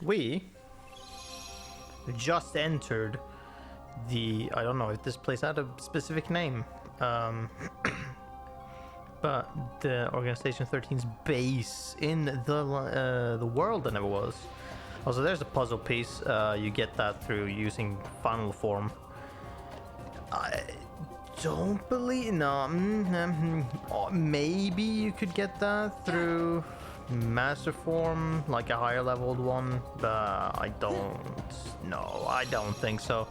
We just entered the... I don't know if this place had a specific name. But the Organization 13's base in the world that never was. Also, there's a puzzle piece. You get that through using final form. I don't believe... No. Maybe you could get that through master form, like a higher leveled one. But I don't... No, I don't think so.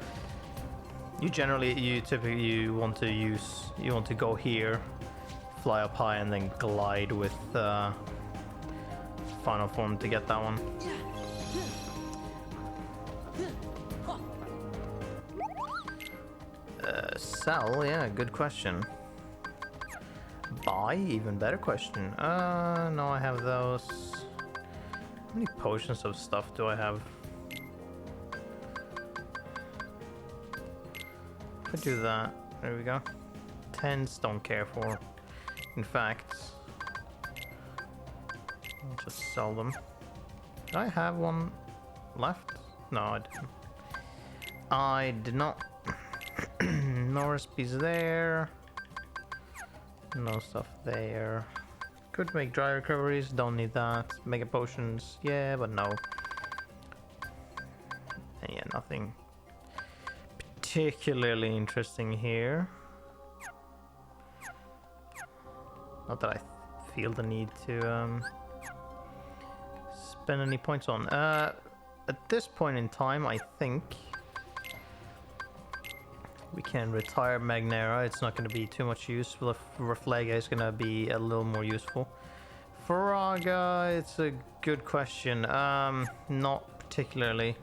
You typically want to go here, fly up high, and then glide with final form to get that one. Sell, yeah, good question. Buy, even better question. No, I have those. How many potions of stuff do I have? I do that. There we go. 10s don't care for. In fact, I'll just sell them. Do I have one left? No, I didn't. I did not. No recipes there. No stuff there. Could make dry recoveries, don't need that. Mega potions, yeah, but no. And yeah, nothing particularly interesting here. Not that I feel the need to spend any points on. At this point in time, I think we can retire Magnera. It's not going to be too much use. Reflega is going to be a little more useful. Faraga, it's a good question. Not particularly.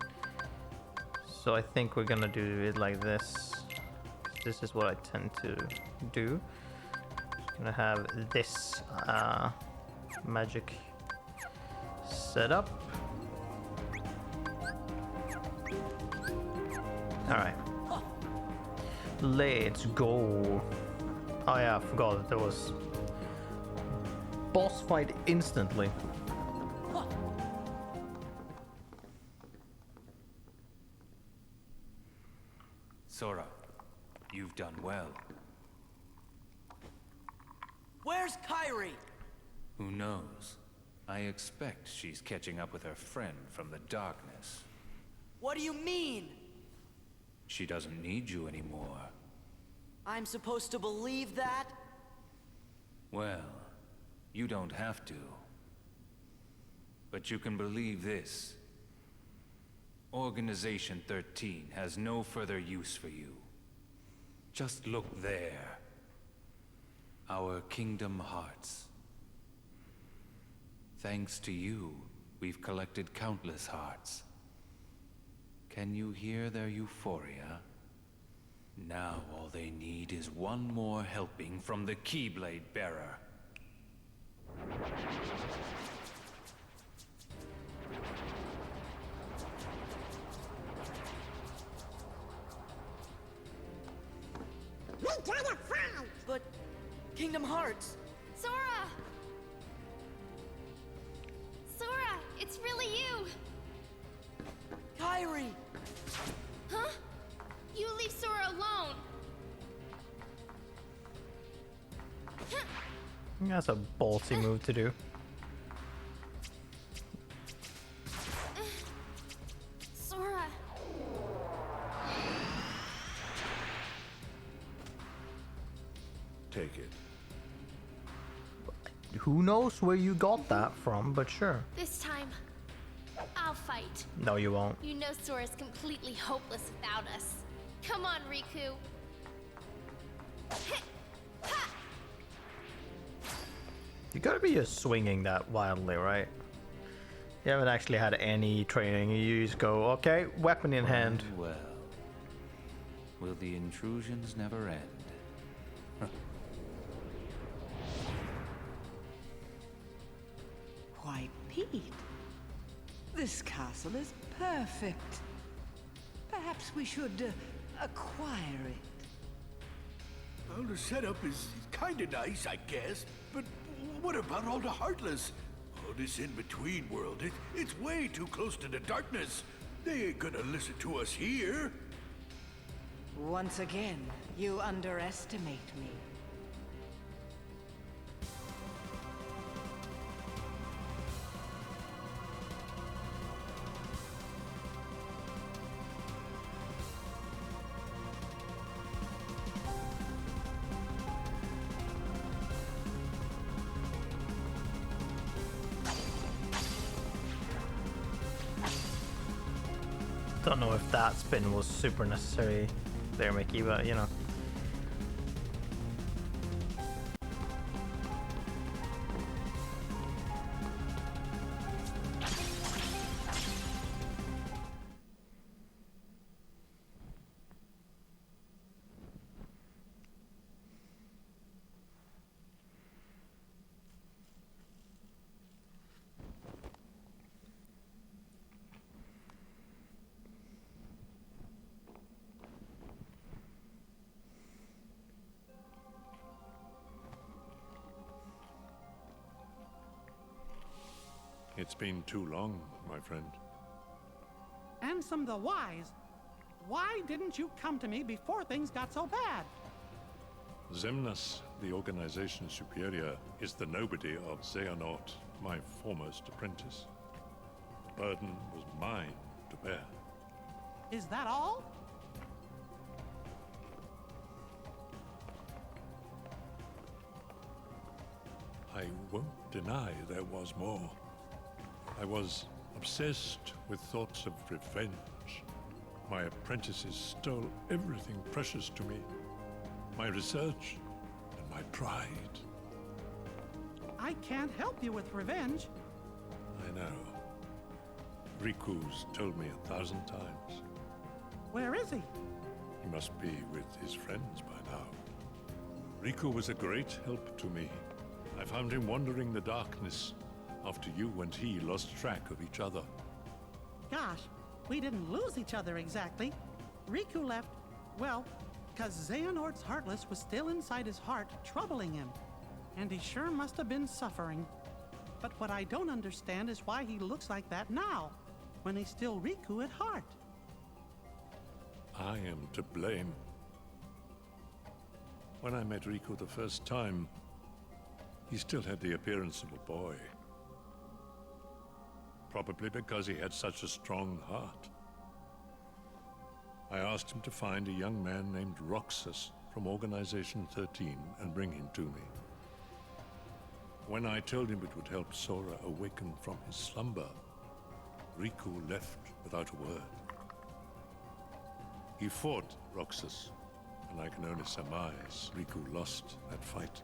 So I think we're going to do it like this. This is what I tend to do. Going to have this magic set up. Alright. Let's go. Oh yeah, I forgot that there was boss fight instantly. Sora, you've done well. Where's Kairi? Who knows? I expect she's catching up with her friend from the darkness. What do you mean? She doesn't need you anymore. I'm supposed to believe that? Well, you don't have to. But you can believe this. Organization 13 has no further use for you. Just look there. Our Kingdom Hearts. Thanks to you, we've collected countless hearts. Can you hear their euphoria? Now all they need is one more helping from the Keyblade Bearer. We gotta fight! But Kingdom Hearts. Sora! Sora, it's really you! Kairi! Huh? You leave Sora alone! That's a ballsy move to do. Sora! Take it. Who knows where you got that from, but sure. This time, I'll fight. No, you won't. You know Sora's completely hopeless without us. Come on, Riku. You gotta be just swinging that wildly, right? You haven't actually had any training. You just go, okay, weapon in hand. Well, will the intrusions never end? Why, Pete, this castle is perfect. Perhaps we should acquire it. Well, the setup is kinda nice, I guess. But what about all the Heartless? this in-between world, it's way too close to the darkness. They ain't gonna listen to us here. Once again, you underestimate me. Don't know if that spin was super necessary there, Mickey, but you know. It's been too long, my friend. Ansem the Wise, why didn't you come to me before things got so bad? Zemnas, the organization superior, is the nobody of Xehanort, my foremost apprentice. The burden was mine to bear. Is that all? I won't deny there was more. I was obsessed with thoughts of revenge. My apprentices stole everything precious to me. My research and my pride. I can't help you with revenge. I know. Riku's told me 1,000 times. Where is he? He must be with his friends by now. Riku was a great help to me. I found him wandering the darkness after you and he lost track of each other. Gosh, we didn't lose each other exactly. Riku left, well, because Xehanort's Heartless was still inside his heart, troubling him. And he sure must have been suffering. But what I don't understand is why he looks like that now, when he's still Riku at heart. I am to blame. When I met Riku the first time, he still had the appearance of a boy. Probably because he had such a strong heart. I asked him to find a young man named Roxas from Organization 13 and bring him to me. When I told him it would help Sora awaken from his slumber, Riku left without a word. He fought Roxas, and I can only surmise Riku lost that fight.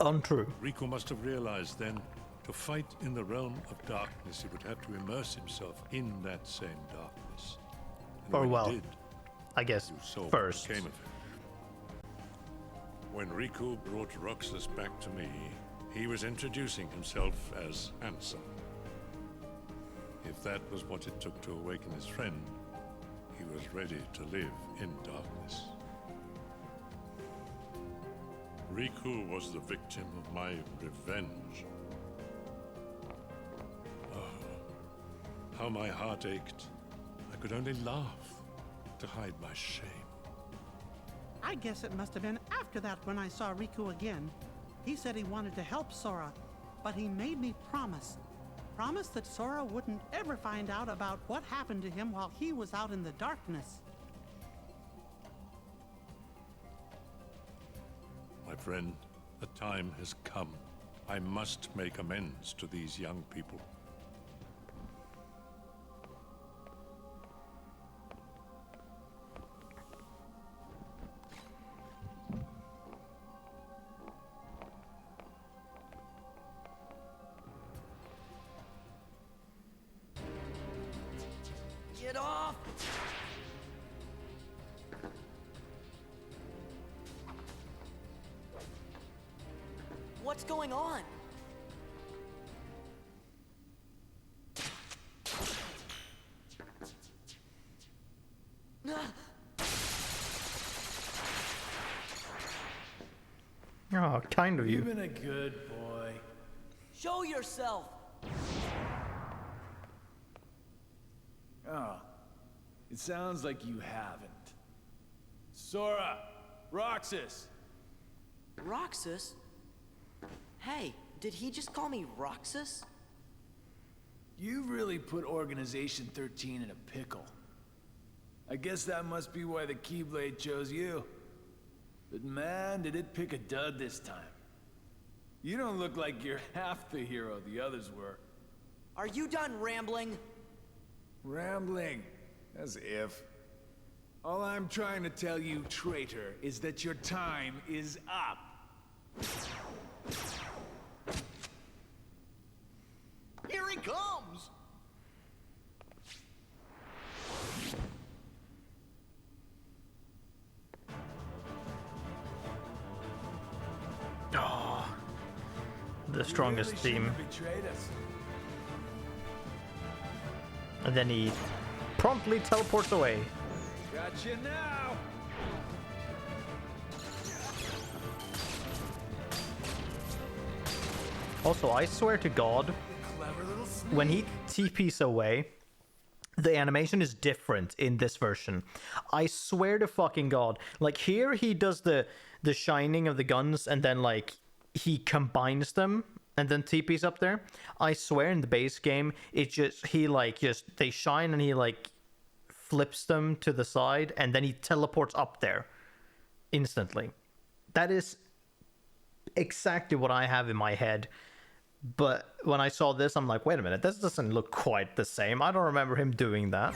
Untrue. Riku must have realized then, to fight in the realm of darkness, he would have to immerse himself in that same darkness. And Or when well, he did, I guess you saw first. what came of it. When Riku brought Roxas back to me, he was introducing himself as Ansem. If that was what it took to awaken his friend, he was ready to live in darkness. Riku was the victim of my revenge. Oh, how my heart ached. I could only laugh to hide my shame. I guess it must have been after that when I saw Riku again. He said he wanted to help Sora, but he made me promise. Promise that Sora wouldn't ever find out about what happened to him while he was out in the darkness. My friend, the time has come. I must make amends to these young people. Get off! What's going on? Oh, kind of You've you. been a good boy. Show yourself! Oh, it sounds like you haven't. Sora! Roxas! Roxas? Hey, did he just call me Roxas? You really put Organization 13 in a pickle. I guess that must be why the Keyblade chose you. But man, did it pick a dud this time. You don't look like you're half the hero the others were. Are you done rambling? Rambling? As if. All I'm trying to tell you, traitor, is that your time is up. Here he comes! Oh, the strongest You really theme. shouldn't have betrayed us. And then he promptly teleports away. Gotcha now! Also, I swear to God, Clever little sneak. when he TPs away, the animation is different in this version. I swear to fucking God. Like here he does the shining of the guns and then like he combines them and then TP's up there. I swear in the base game it just they shine and he like flips them to the side and then he teleports up there instantly. That is exactly what I have in my head. But when I saw this, I'm like, wait a minute, this doesn't look quite the same. I don't remember him doing that.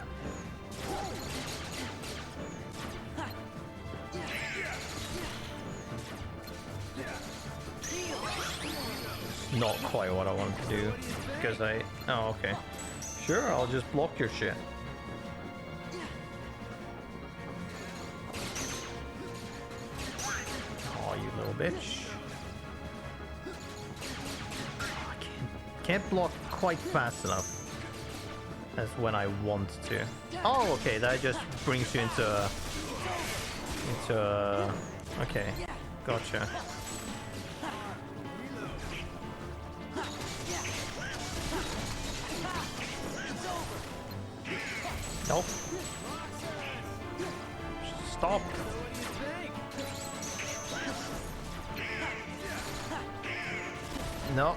Not quite what I wanted to do. Because oh, okay. Sure, I'll just block your shit. Oh, you little bitch. Can't block quite fast enough as when I want to. Oh, okay, that just brings you into a okay, gotcha. Nope. Stop. No.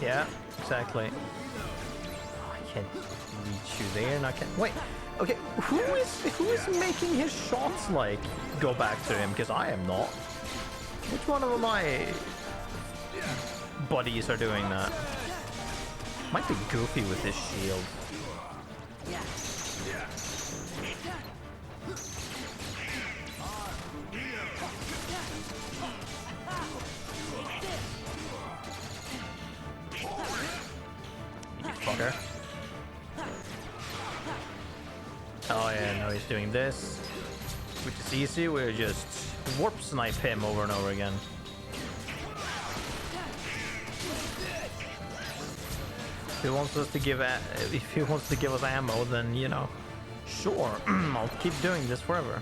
Yeah, exactly. Oh, I can't reach you there, and I can't. Wait. Okay, who is making his shots like go back to him? Because I am not. Which one of my buddies are doing that? Might be Goofy with his shield. Fucker. Oh yeah, now he's doing this, which is easy. We'll just warp snipe him over and over again. If he wants us to give us ammo, then you know, sure, I'll keep doing this forever.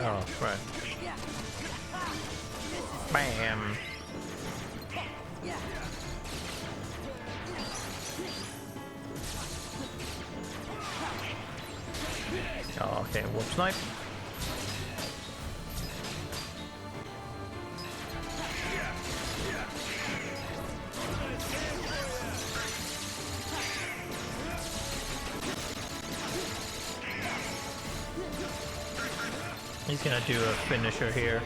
Oh, right. Bam. Oh, okay, whoop snipe. He's gonna do a finisher here,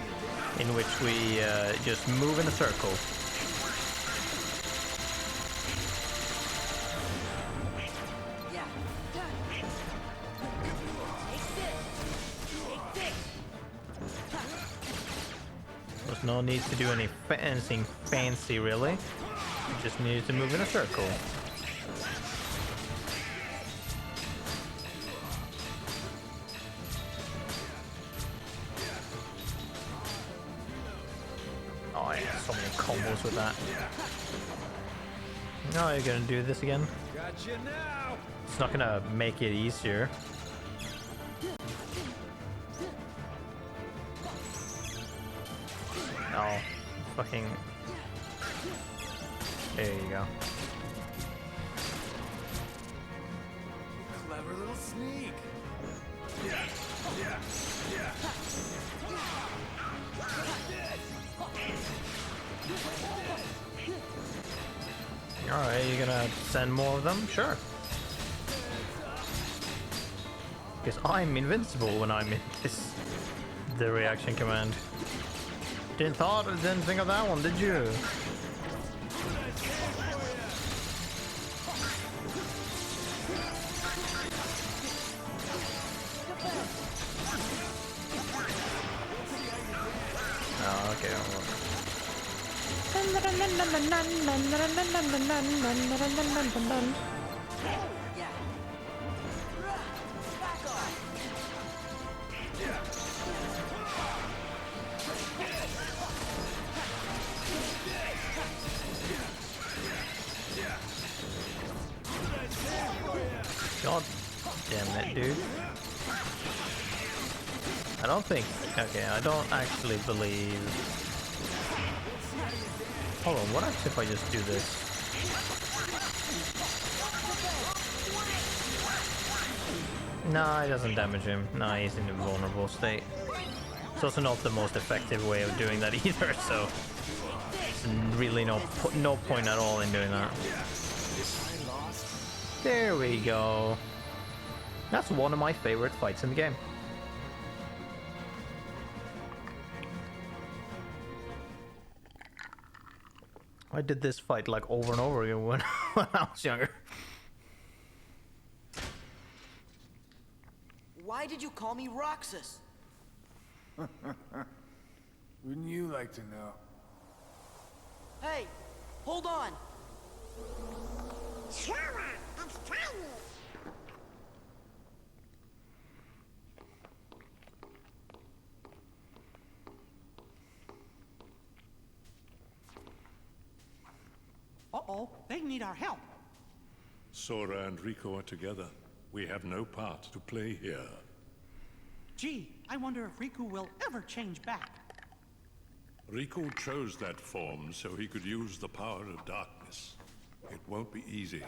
in which we just move in a circle. There's no need to do anything fancy, really. You just need to move in a circle. Oh yeah, so many combos with that. Oh, you're gonna do this again? Gotcha now. It's not gonna make it easier. Oh, fucking. There you go. Clever little sneak. Alright, you gonna send more of them? Sure. Because I'm invincible when I'm in this. The reaction command. Didn't think of that one, did you? Oh, okay. God damn it, dude. I don't think... Okay, I don't actually believe... Hold on, what happens if I just do this? No, it doesn't damage him. No, he's in a vulnerable state. It's also not the most effective way of doing that either, so... There's really no point at all in doing that. There we go. That's one of my favorite fights in the game. I did this fight like over and over again when I was younger. Why did you call me Roxas? Wouldn't you like to know? Hey, hold on. Slower, it's tiny. Uh-oh, they need our help. Sora and Rico are together. We have no part to play here. Gee, I wonder if Riku will ever change back. Rico chose that form so he could use the power of darkness. It won't be easy.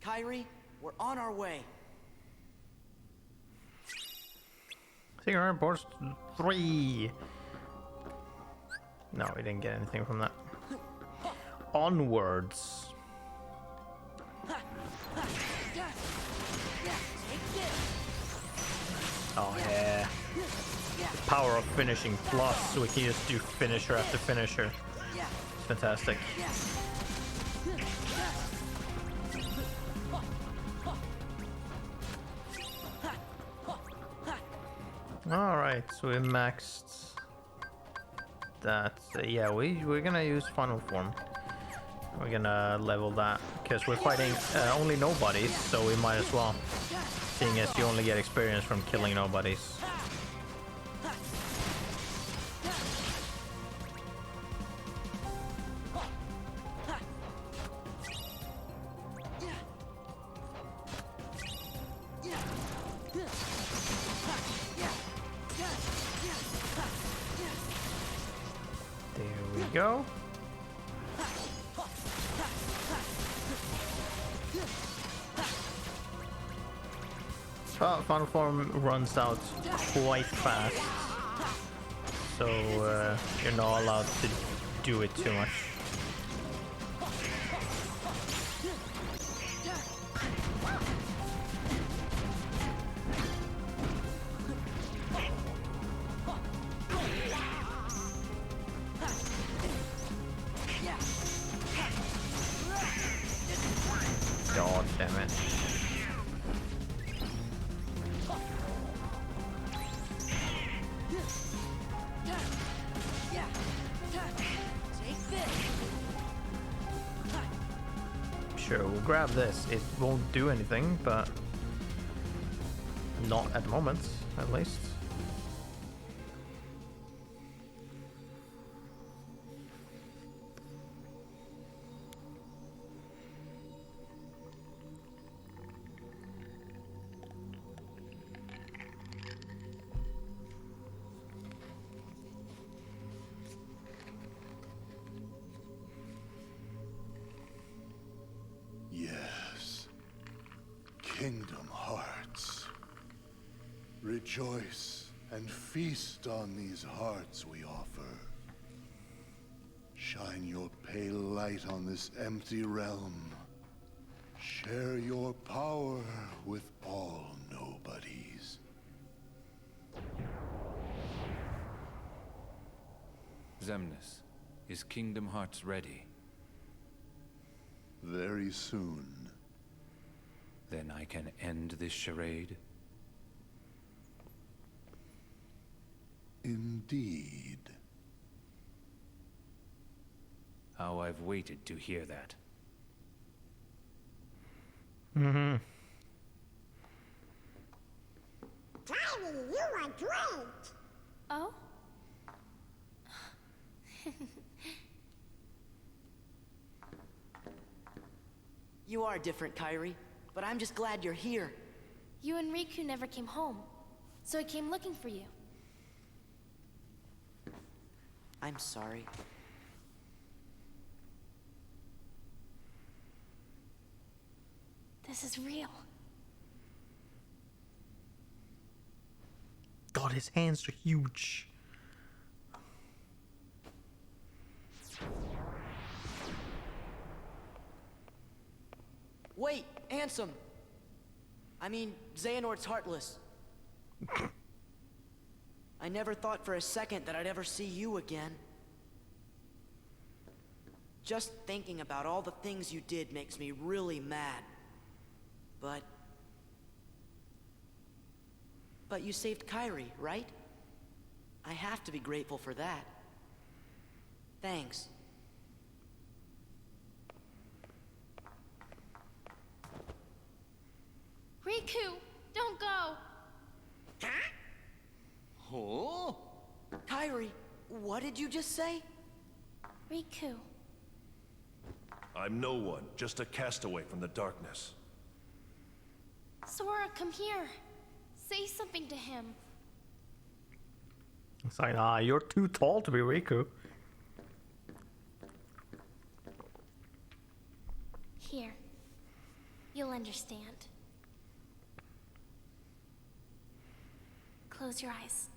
Kyrie, we're on our way. Singer Burst 3. No, we didn't get anything from that. Onwards. Oh yeah. Power of finishing plus, so we can just do finisher after finisher. It's fantastic. Alright, so we maxed that. Yeah, we're gonna use final form. We're gonna level that because we're fighting only nobodies, so we might as well, seeing as you only get experience from killing nobodies. Go. Final form runs out quite fast, so you're not allowed to do it too much. God damn it. Sure, we'll grab this. It won't do anything, but not at the moment, at least. rejoice and feast on these hearts we offer. Shine your pale light on this empty realm. Share your power with all nobodies. Xemnas, is Kingdom Hearts ready? Very soon. Then I can end this charade? Indeed. How I've waited to hear that. Mm-hmm. Tiny, you are great! Oh? You are different, Kairi, but I'm just glad you're here. You and Riku never came home, so I came looking for you. I'm sorry. This is real. God, his hands are huge. Wait, Ansem! I mean, Xehanort's heartless. I never thought for a second that I'd ever see you again. Just thinking about all the things you did makes me really mad. But you saved Kairi, right? I have to be grateful for that. Thanks. Riku, don't go! Oh? Kairi, what did you just say? Riku. I'm no one, just a castaway from the darkness. Sora, come here. Say something to him. It's like, you're too tall to be Riku. Here. You'll understand. Close your eyes.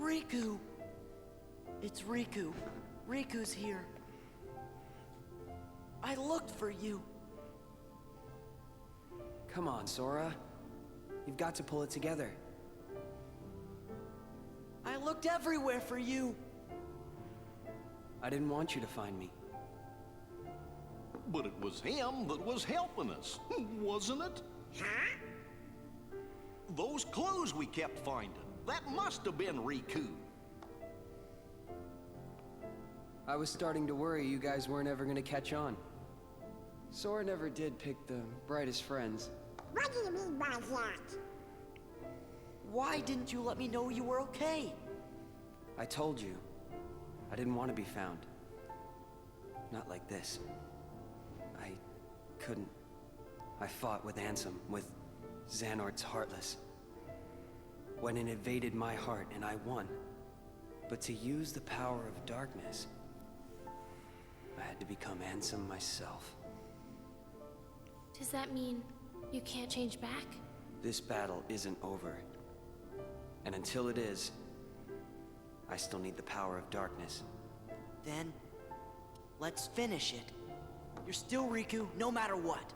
Riku! It's Riku. Riku's here. I looked for you. Come on, Sora. You've got to pull it together. I looked everywhere for you. I didn't want you to find me. But it was him that was helping us, wasn't it? Huh? Those clues we kept finding, that must have been Riku. I was starting to worry you guys weren't ever gonna catch on. Sora never did pick the brightest friends. What do you mean by that? Why didn't you let me know you were okay? I told you. I didn't want to be found. Not like this. I couldn't. I fought with Ansem, with Xehanort's Heartless. When it invaded my heart and I won. But to use the power of darkness, I had to become Ansem myself. Does that mean you can't change back? This battle isn't over. And until it is, I still need the power of darkness. Then, let's finish it. You're still Riku, no matter what.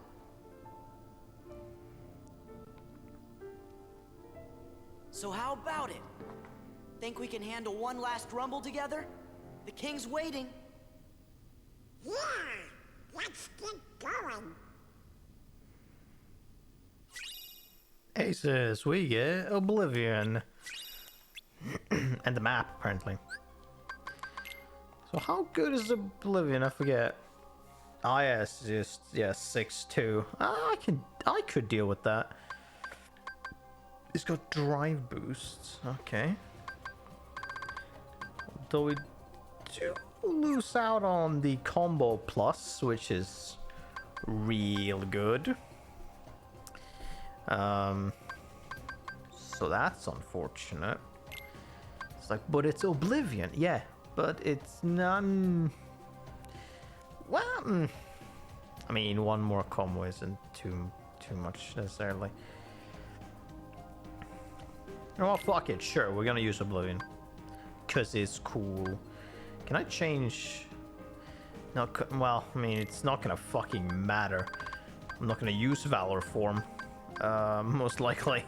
So how about it? Think we can handle one last rumble together? The king's waiting. Yeah, let's get going. Aces, we get Oblivion. And the map, apparently. So how good is Oblivion? I forget. Ah, yes, just 6-2. I could deal with that. It's got drive boosts. Okay. Though we do lose out on the combo plus, which is real good. So that's unfortunate. It's like, but it's Oblivion, yeah, but it's none. Well, I mean, one more combo isn't too much necessarily. Oh, fuck it, sure, we're gonna use Oblivion. Cause it's cool. Can I change? No, well, I mean, it's not gonna fucking matter. I'm not gonna use Valor form, most likely.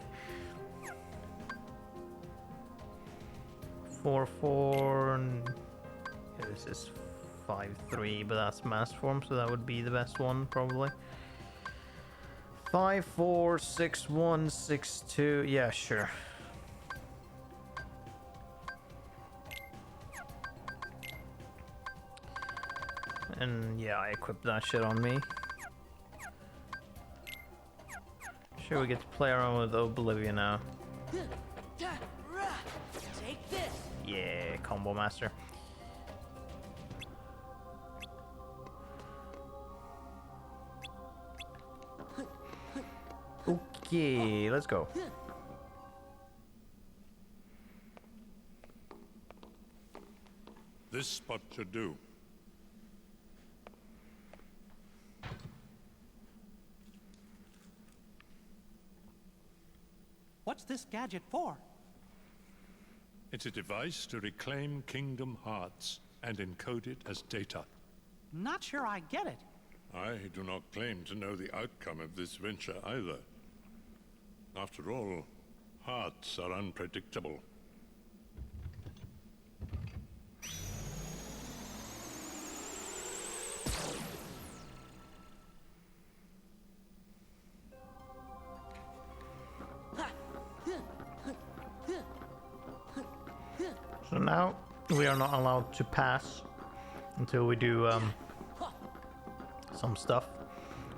4/4. Yeah, this is 5/3, but that's mass form, so that would be the best one probably. 5/4, 6/1, 6/2. Yeah, sure. And yeah, I equipped that shit on me. Sure, we get to play around with Oblivion now. Take this. Yeah, combo master. Okay, let's go. This spot should do. What's this gadget for? It's a device to reclaim Kingdom Hearts and encode it as data. Not sure I get it. I do not claim to know the outcome of this venture either. After all, hearts are unpredictable. So now we are not allowed to pass until we do some stuff.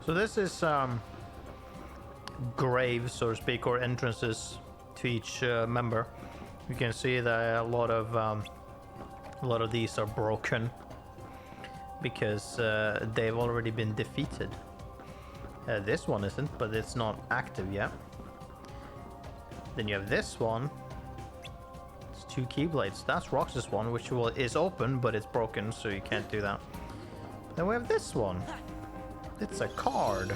So this is graves, so to speak, or entrances to each member. You can see that a lot of these are broken because they've already been defeated. This one isn't, but it's not active yet. Then you have this one. It's 2 keyblades. That's Rox's one, which is open, but it's broken, so you can't do that. Then we have this one. It's a card.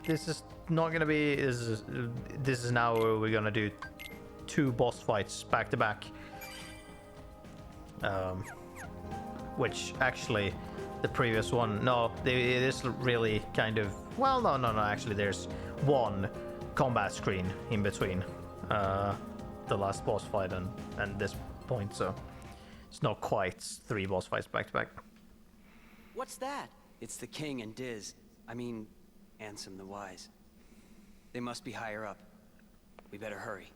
This is not gonna be. This is now where we're gonna do 2 boss fights back to back. Which actually, the previous one, no, it is really kind of. Well, no. Actually, there's 1 combat screen in between the last boss fight and this point, so it's not quite 3 boss fights back to back. What's that? It's the king and Diz. I mean, Ansem the Wise. They must be higher up. We better hurry.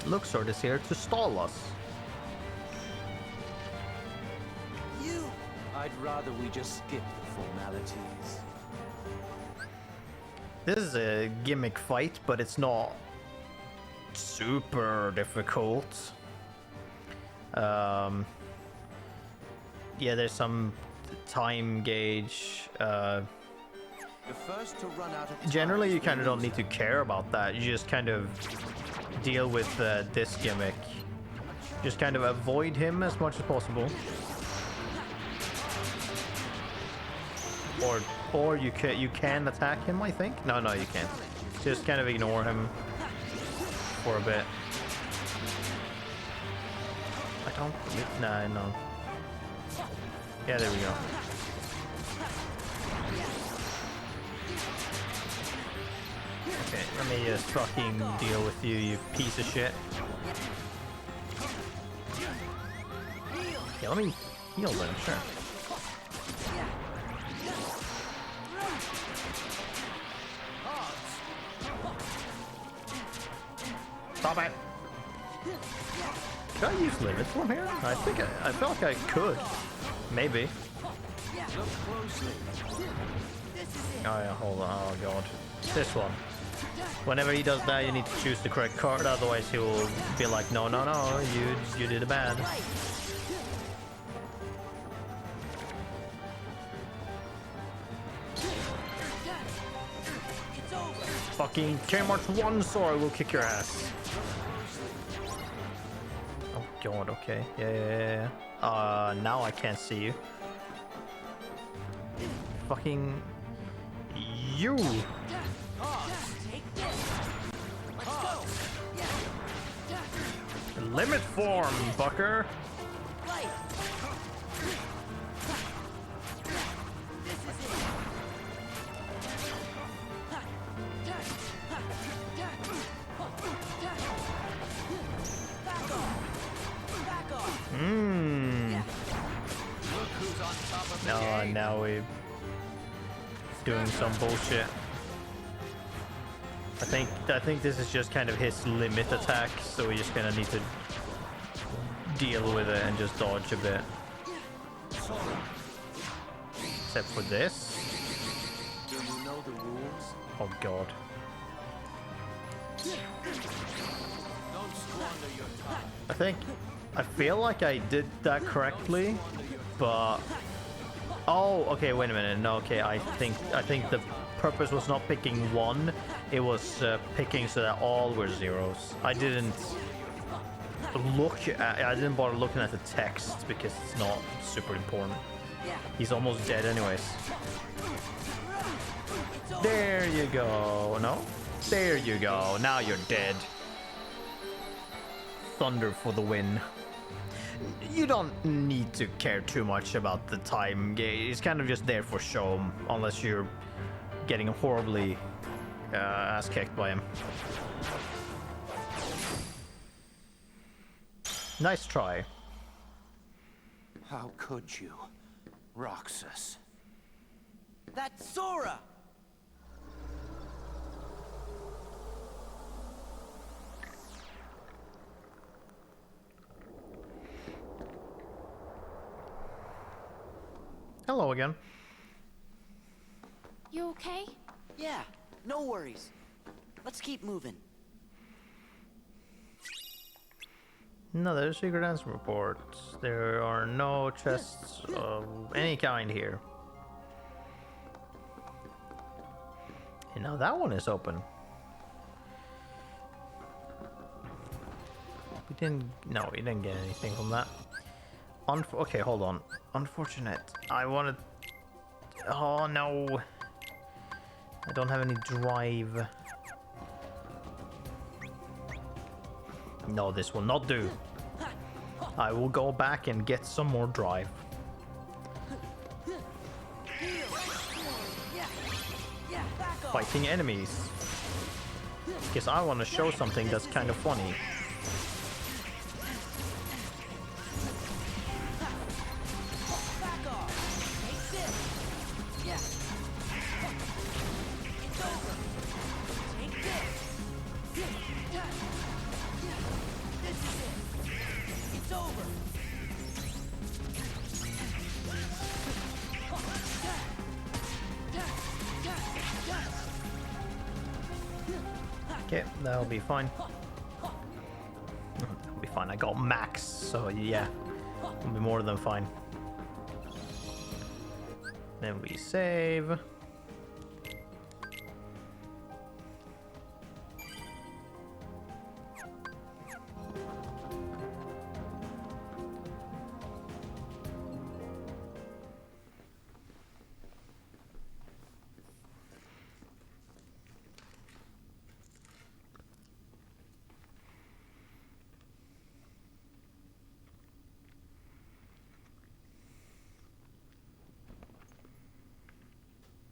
Luxord is here to stall us. You! I'd rather we just skip the formalities. This is a gimmick fight, but it's not super difficult. Yeah, there's some time gauge. The first to run out of Generally, you kind of don't need to care about that. You just kind of deal with this gimmick. Just kind of avoid him as much as possible. Or you can attack him, I think. No, you can't. Just kind of ignore him for a bit. I don't. No. Yeah, there we go. Okay, let me just fucking deal with you, you piece of shit. Yeah, let me heal them, sure. Stop it! Could I use limit from here? I think I felt like I could. Maybe. Look closely. Oh yeah, hold on. Oh god. This one. Whenever he does that, you need to choose the correct card. Otherwise, he will be like, no, no, no, you did it bad. Fucking Kmart 1 sword will kick your ass. Oh god, okay. Yeah. Now I can't see you. Fucking you. Limit form, fucker. No, now we're doing some bullshit. I think this is just kind of his limit attack, so we're just gonna need to deal with it and just dodge a bit. Except for this. Do you know the rules? Oh god. I feel like I did that correctly, but oh, okay, wait a minute. No, okay, I think the purpose was not picking one, it was picking so that all were zeros. I didn't bother looking at the text because it's not super important. He's almost dead anyways. There you go. No? There you go. Now you're dead. Thunder for the win. You don't need to care too much about the time. It's kind of just there for show, unless you're getting horribly ass kicked by him. Nice try. How could you, Roxas? That's Sora! Hello again. You okay? Yeah, no worries. Let's keep moving. Another secret answer report. There are no chests of any kind here. And now that one is open. We didn't get anything from that. Okay, hold on. Unfortunate. I wanted... Oh no. I don't have any drive. No, this will not do. I will go back and get some more drive. Fighting enemies. Because I want to show something that's kind of funny. Okay, that'll be fine. That'll be fine. I got max, so yeah, it'll be more than fine. Then we save.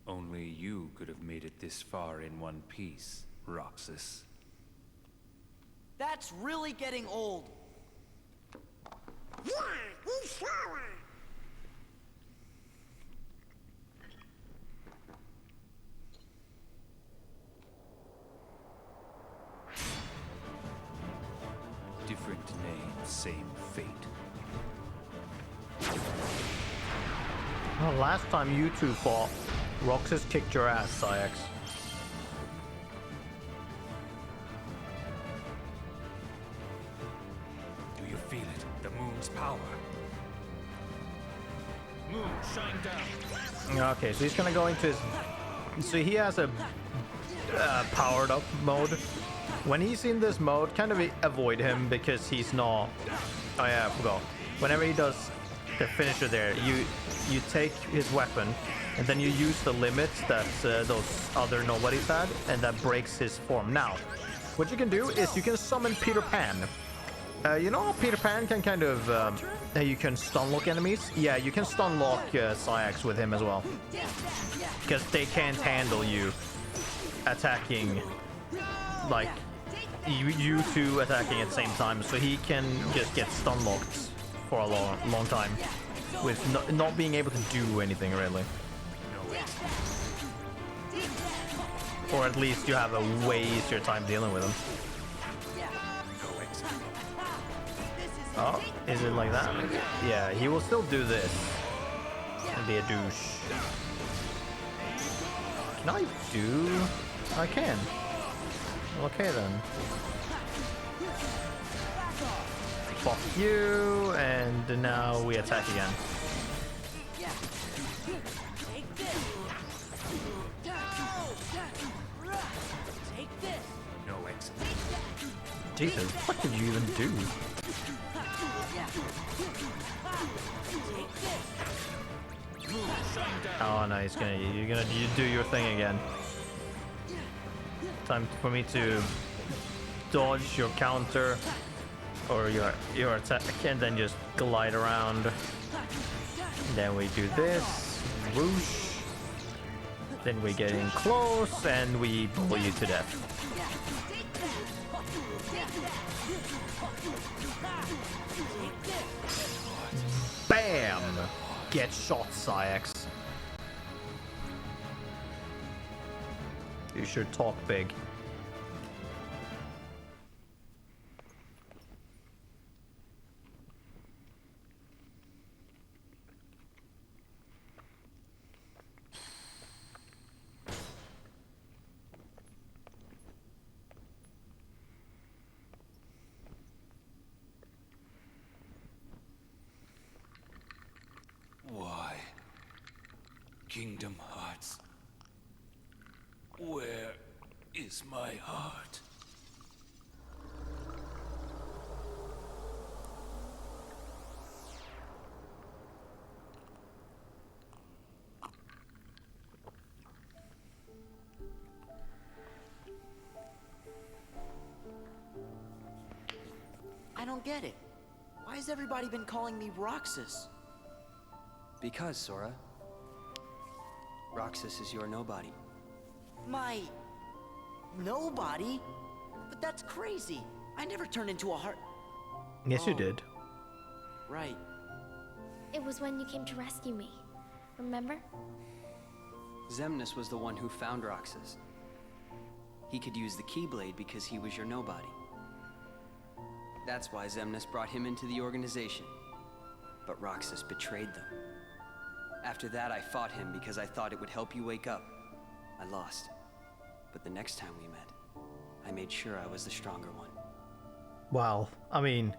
Only you could have made it this far in one piece, Roxas. That's really getting old. Yeah, he's Sora. Different names, same fate. Well, last time you two fought, Roxas kicked your ass, Sayax. Do you feel it? The moon's power. Moon, shine down. Okay, so he's gonna go into his... So he has a powered up mode. When he's in this mode, kind of avoid him because he's not... Oh yeah, I forgot. Whenever he does the finisher there, you take his weapon and then you use the limits that those other nobodies had, and that breaks his form. Now, what you can do is you can summon Peter Pan. You know how Peter Pan can kind of... you can stun lock enemies? Yeah, you can stun lock Sayax with him as well. Because they can't handle you attacking, like, you two attacking at the same time. So he can just get stun locked for a long time with not being able to do anything really. Or at least you have a way easier time dealing with him. Oh, is it like that? Yeah, he will still do this and be a douche. Can I do? I can. Okay then. Fuck you, and now we attack again. No exit. Jesus, what did you even do? Oh no, you're gonna do your thing again. Time for me to dodge your counter or your attack and then just glide around. Then we do this, whoosh. Then we get in close and we blow you to death. Bam! Get shot, Sayax. You should talk big. Why? Kingdom Hearts. Where is my heart? I don't get it. Why has everybody been calling me Roxas? Because, Sora, Roxas is your nobody. My... nobody? But that's crazy. I never turned into a heart... Yes, you did. Right. It was when you came to rescue me. Remember? Xemnas was the one who found Roxas. He could use the Keyblade because he was your nobody. That's why Xemnas brought him into the organization. But Roxas betrayed them. After that, I fought him because I thought it would help you wake up. I lost. But the next time we met, I made sure I was the stronger one. Well, I mean,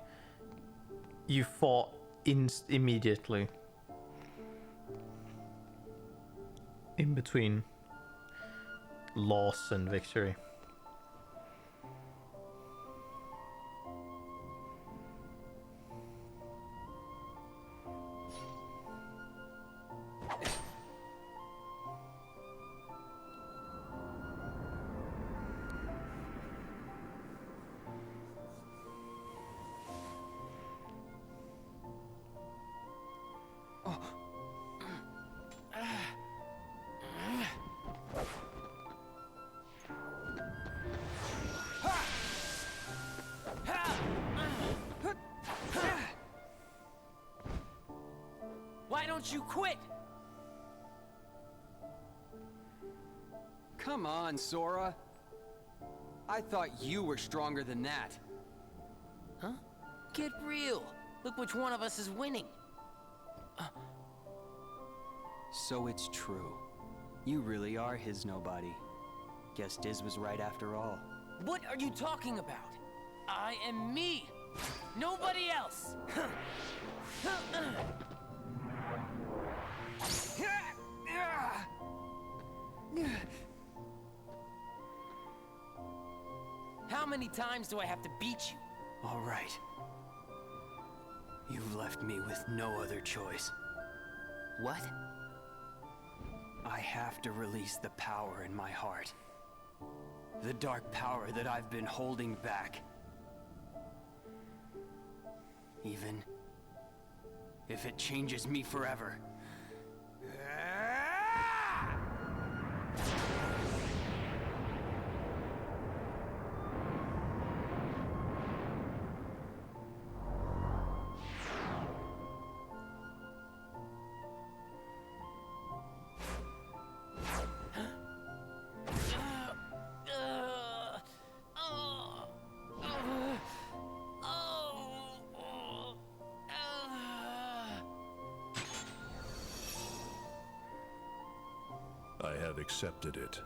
you fought immediately. In between loss and victory. Why don't you quit? Come on, Sora. I thought you were stronger than that. Huh? Get real. Look which one of us is winning. So it's true. You really are his nobody. Guess Diz was right after all. What are you talking about? I am me. Nobody else. How many times do I have to beat you? All right. You've left me with no other choice. What? I have to release the power in my heart. The dark power that I've been holding back. Even if it changes me forever. I have accepted it.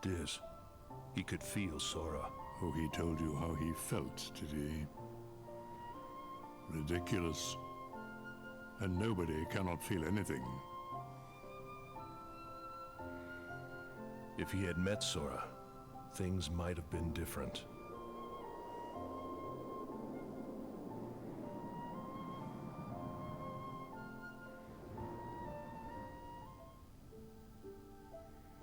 Diz, he could feel Sora. Oh, he told you how he felt, did he? Ridiculous. And nobody cannot feel anything. If he had met Sora, things might have been different.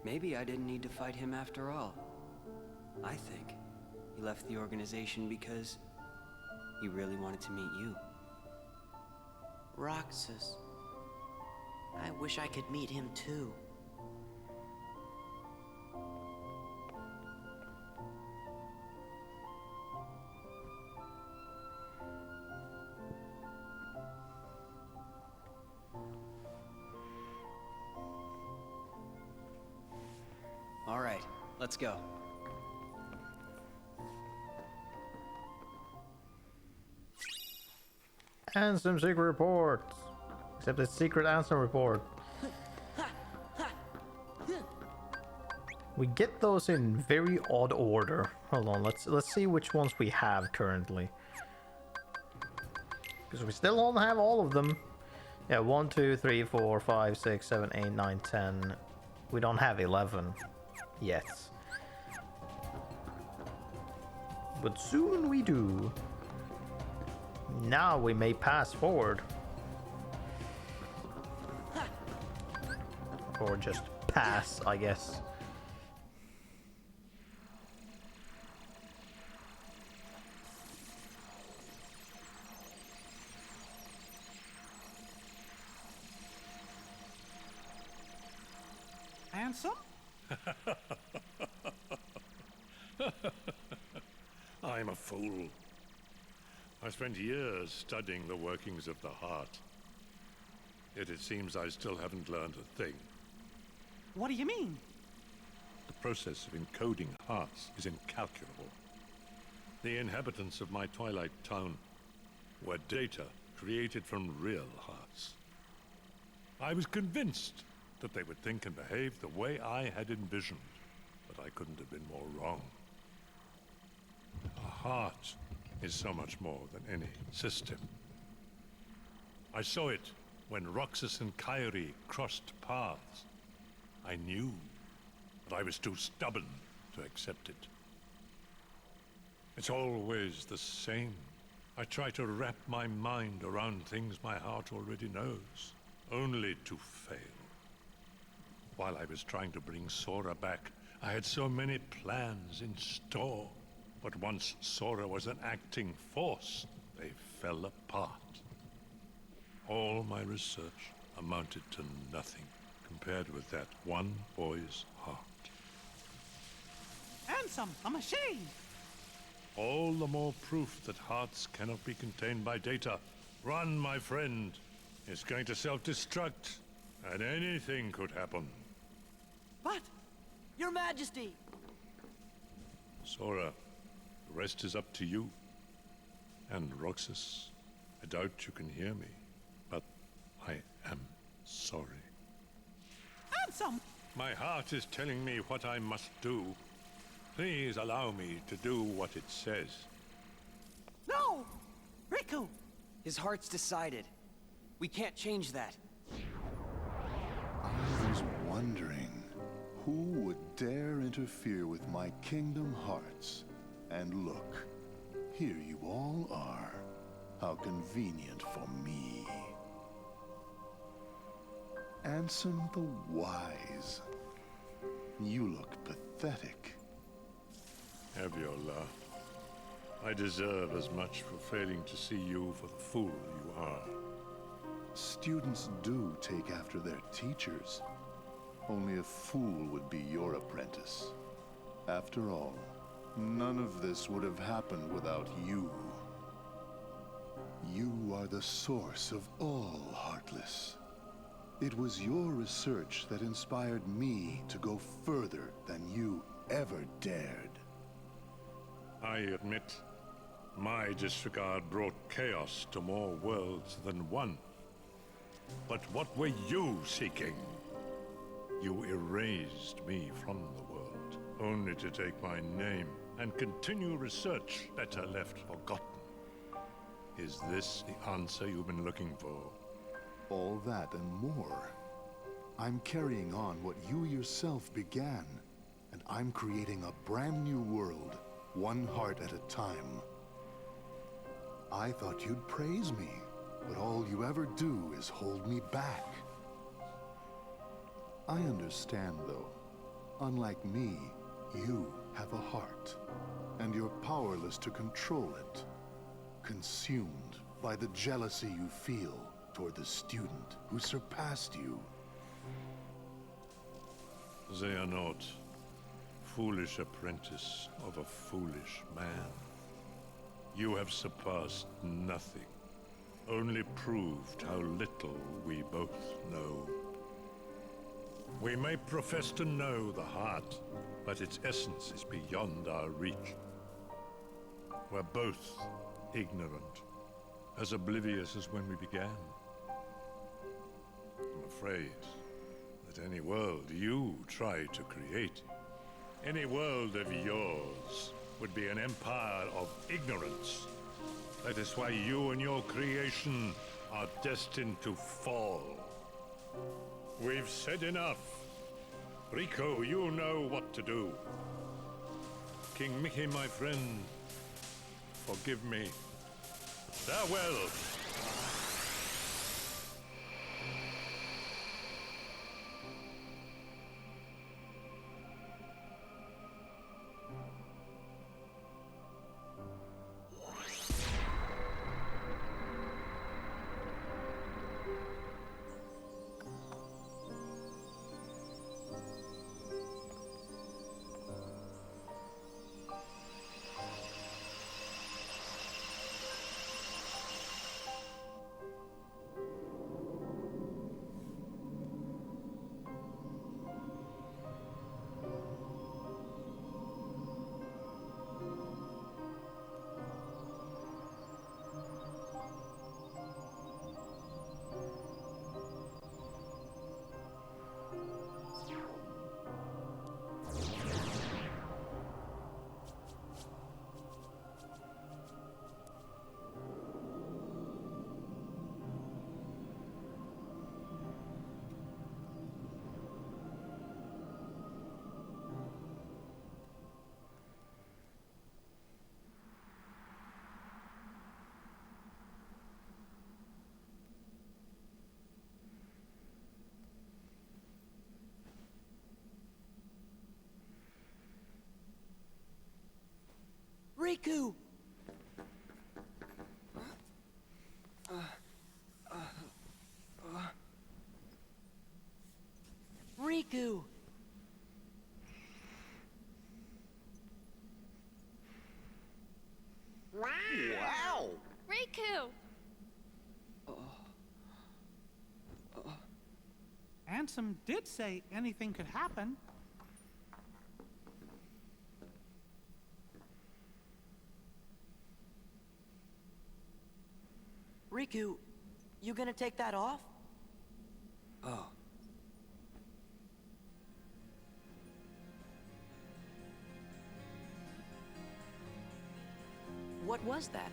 Maybe I didn't need to fight him after all. I think he left the organization because he really wanted to meet you. Roxas. I wish I could meet him too. All right, let's go. And some secret reports. Except it's secret answer report. We get those in very odd order. Hold on, let's see which ones we have currently. Because we still don't have all of them. Yeah, 1, 2, 3, 4, 5, 6, 7, 8, 9, 10. We don't have 11 yet. But soon we do. Now we may pass forward. Or just pass, I guess. Handsome? I'm a fool. I spent years studying the workings of the heart. Yet it seems I still haven't learned a thing. What do you mean? The process of encoding hearts is incalculable. The inhabitants of my Twilight town were data created from real hearts. I was convinced that they would think and behave the way I had envisioned, but I couldn't have been more wrong. A heart is so much more than any system. I saw it when Roxas and Kairi crossed paths. I knew, but I was too stubborn to accept it. It's always the same. I try to wrap my mind around things my heart already knows, only to fail. While I was trying to bring Sora back, I had so many plans in store. But once Sora was an acting force, they fell apart. All my research amounted to nothing. compared with that one boy's heart. Ansem, a machine! All the more proof that hearts cannot be contained by data. Run, my friend. It's going to self-destruct, and anything could happen. But, Your Majesty! Sora, the rest is up to you. And Roxas, I doubt you can hear me, but I am sorry. Ansem! My heart is telling me what I must do. Please allow me to do what it says. No! Riku! His heart's decided. We can't change that. I was wondering, who would dare interfere with my kingdom hearts? And look, here you all are. How convenient for me. Ansem the Wise. You look pathetic. Have your laugh. I deserve as much for failing to see you for the fool you are. Students do take after their teachers. Only a fool would be your apprentice. After all, none of this would have happened without you. You are the source of all Heartless. It was your research that inspired me to go further than you ever dared. I admit, my disregard brought chaos to more worlds than one. But what were you seeking? You erased me from the world, only to take my name and continue research better left forgotten. Is this the answer you've been looking for? All that and more. I'm carrying on what you yourself began, and I'm creating a brand new world, one heart at a time. I thought you'd praise me, but all you ever do is hold me back. I understand, though. Unlike me, you have a heart, and you're powerless to control it. Consumed by the jealousy you feel toward the student who surpassed you. Xehanort, foolish apprentice of a foolish man. You have surpassed nothing, only proved how little we both know. We may profess to know the heart, but its essence is beyond our reach. We're both ignorant, as oblivious as when we began. I'm afraid that any world you try to create, any world of yours, would be an empire of ignorance. That is why you and your creation are destined to fall. We've said enough. Rico, you know what to do. King Mickey, my friend, forgive me. Farewell. Riku! Riku! Wow! Riku! Ansem did say anything could happen. Riku, you gonna take that off? Oh. What was that?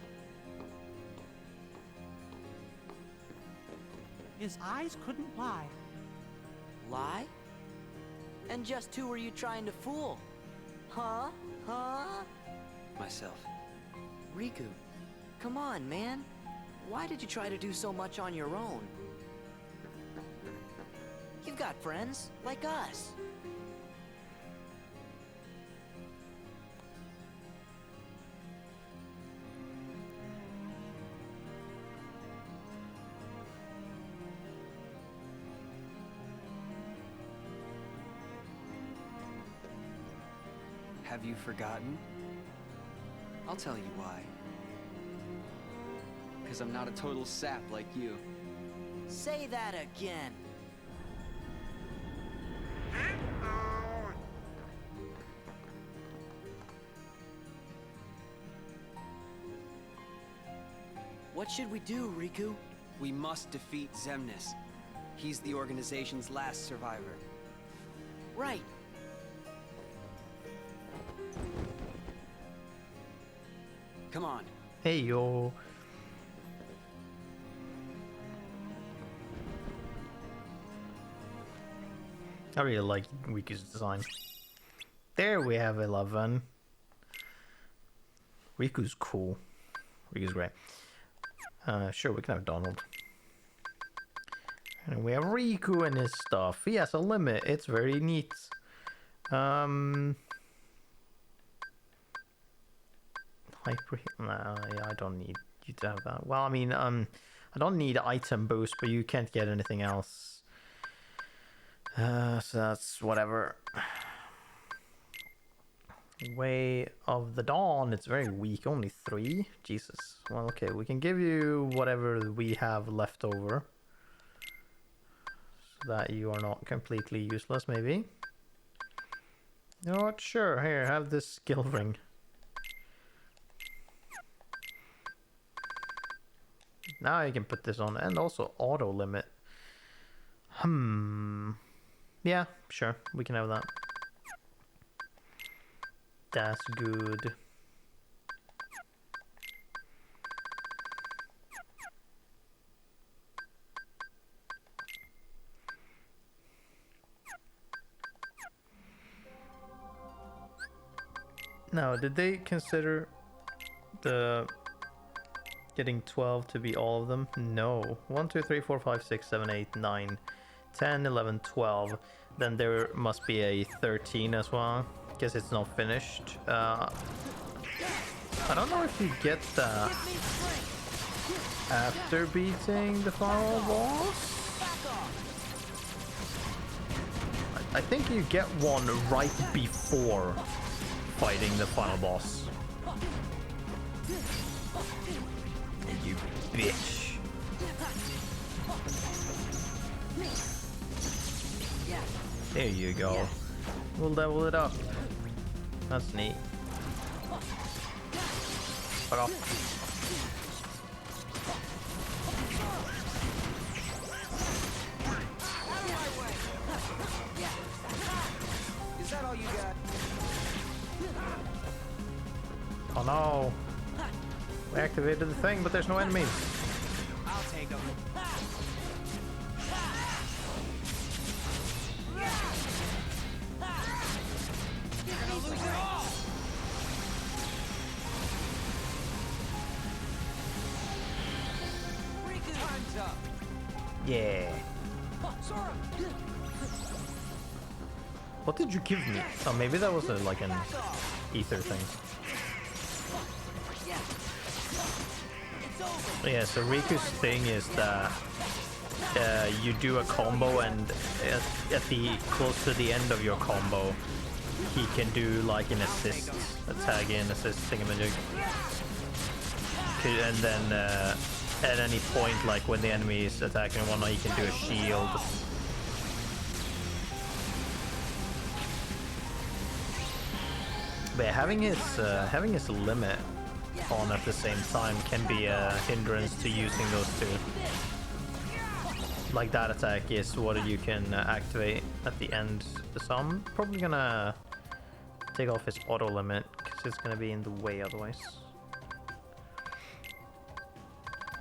His eyes couldn't lie. Lie? And just who were you trying to fool? Huh? Huh? Myself. Riku, come on, man. Why did you try to do so much on your own? You've got friends, like us. Have you forgotten? I'll tell you why. Because I'm not a total sap like you. Say that again. What should we do, Riku? We must defeat Xemnas. He's the organization's last survivor. Right. Come on. Hey, yo. I really like Riku's design. There we have 11. Riku's cool. Riku's great. Sure, we can have Donald. And we have Riku and his stuff. He has a limit. It's very neat. Hyper. Nah, yeah, I don't need you to have that. Well, I mean, I don't need item boost, but you can't get anything else. So that's whatever. Way of the Dawn, it's very weak, only 3. Jesus. Well, okay, we can give you whatever we have left over. So that you are not completely useless, maybe. You know what? Sure, here, have this skill ring. Now you can put this on, and also auto limit. Yeah, sure, we can have that. That's good. Now, did they consider the getting 12 to be all of them? No. 1, 2, 3, 4, 5, 6, 7, 8, 9, 10, 11, 12. Then there must be a 13 as well. Guess it's not finished. I don't know if you get that after beating the final boss. I think you get one right before fighting the final boss. You bitch. There you go. We'll level it up. That's neat. Fuck off. Is that all you got? Oh no. We activated the thing, but there's no enemies. I'll take them. Yeah. What did you give me? Oh, maybe that was like an ether thing. Yeah, so Riku's thing is that you do a combo, and at the close to the end of your combo, he can do like an assist, a tag in assist thingamajig. And then at any point, like when the enemy is attacking one, he can do a shield. But having his limit on at the same time can be a hindrance to using those two. Like that attack is what you can activate at the end. So I'm probably gonna take off his auto limit because it's gonna be in the way otherwise.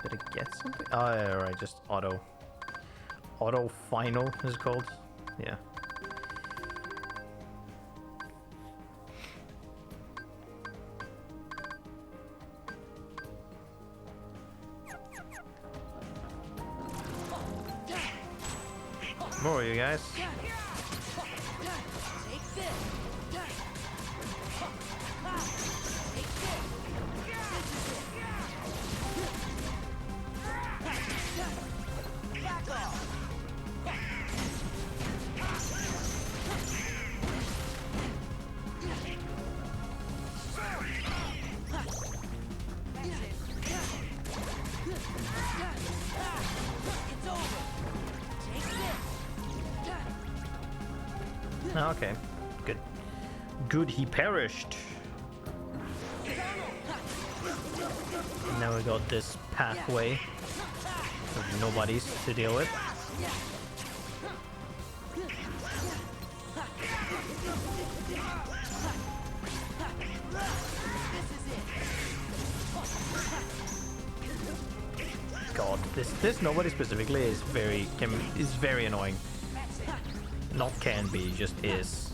Did it get something? Oh yeah, right, just auto. Auto final is it called? Yeah. More you guys. Okay, good. Good, he perished. Now we got this pathway of nobodies to deal with. God, this nobody specifically is very annoying. Not can be, just is.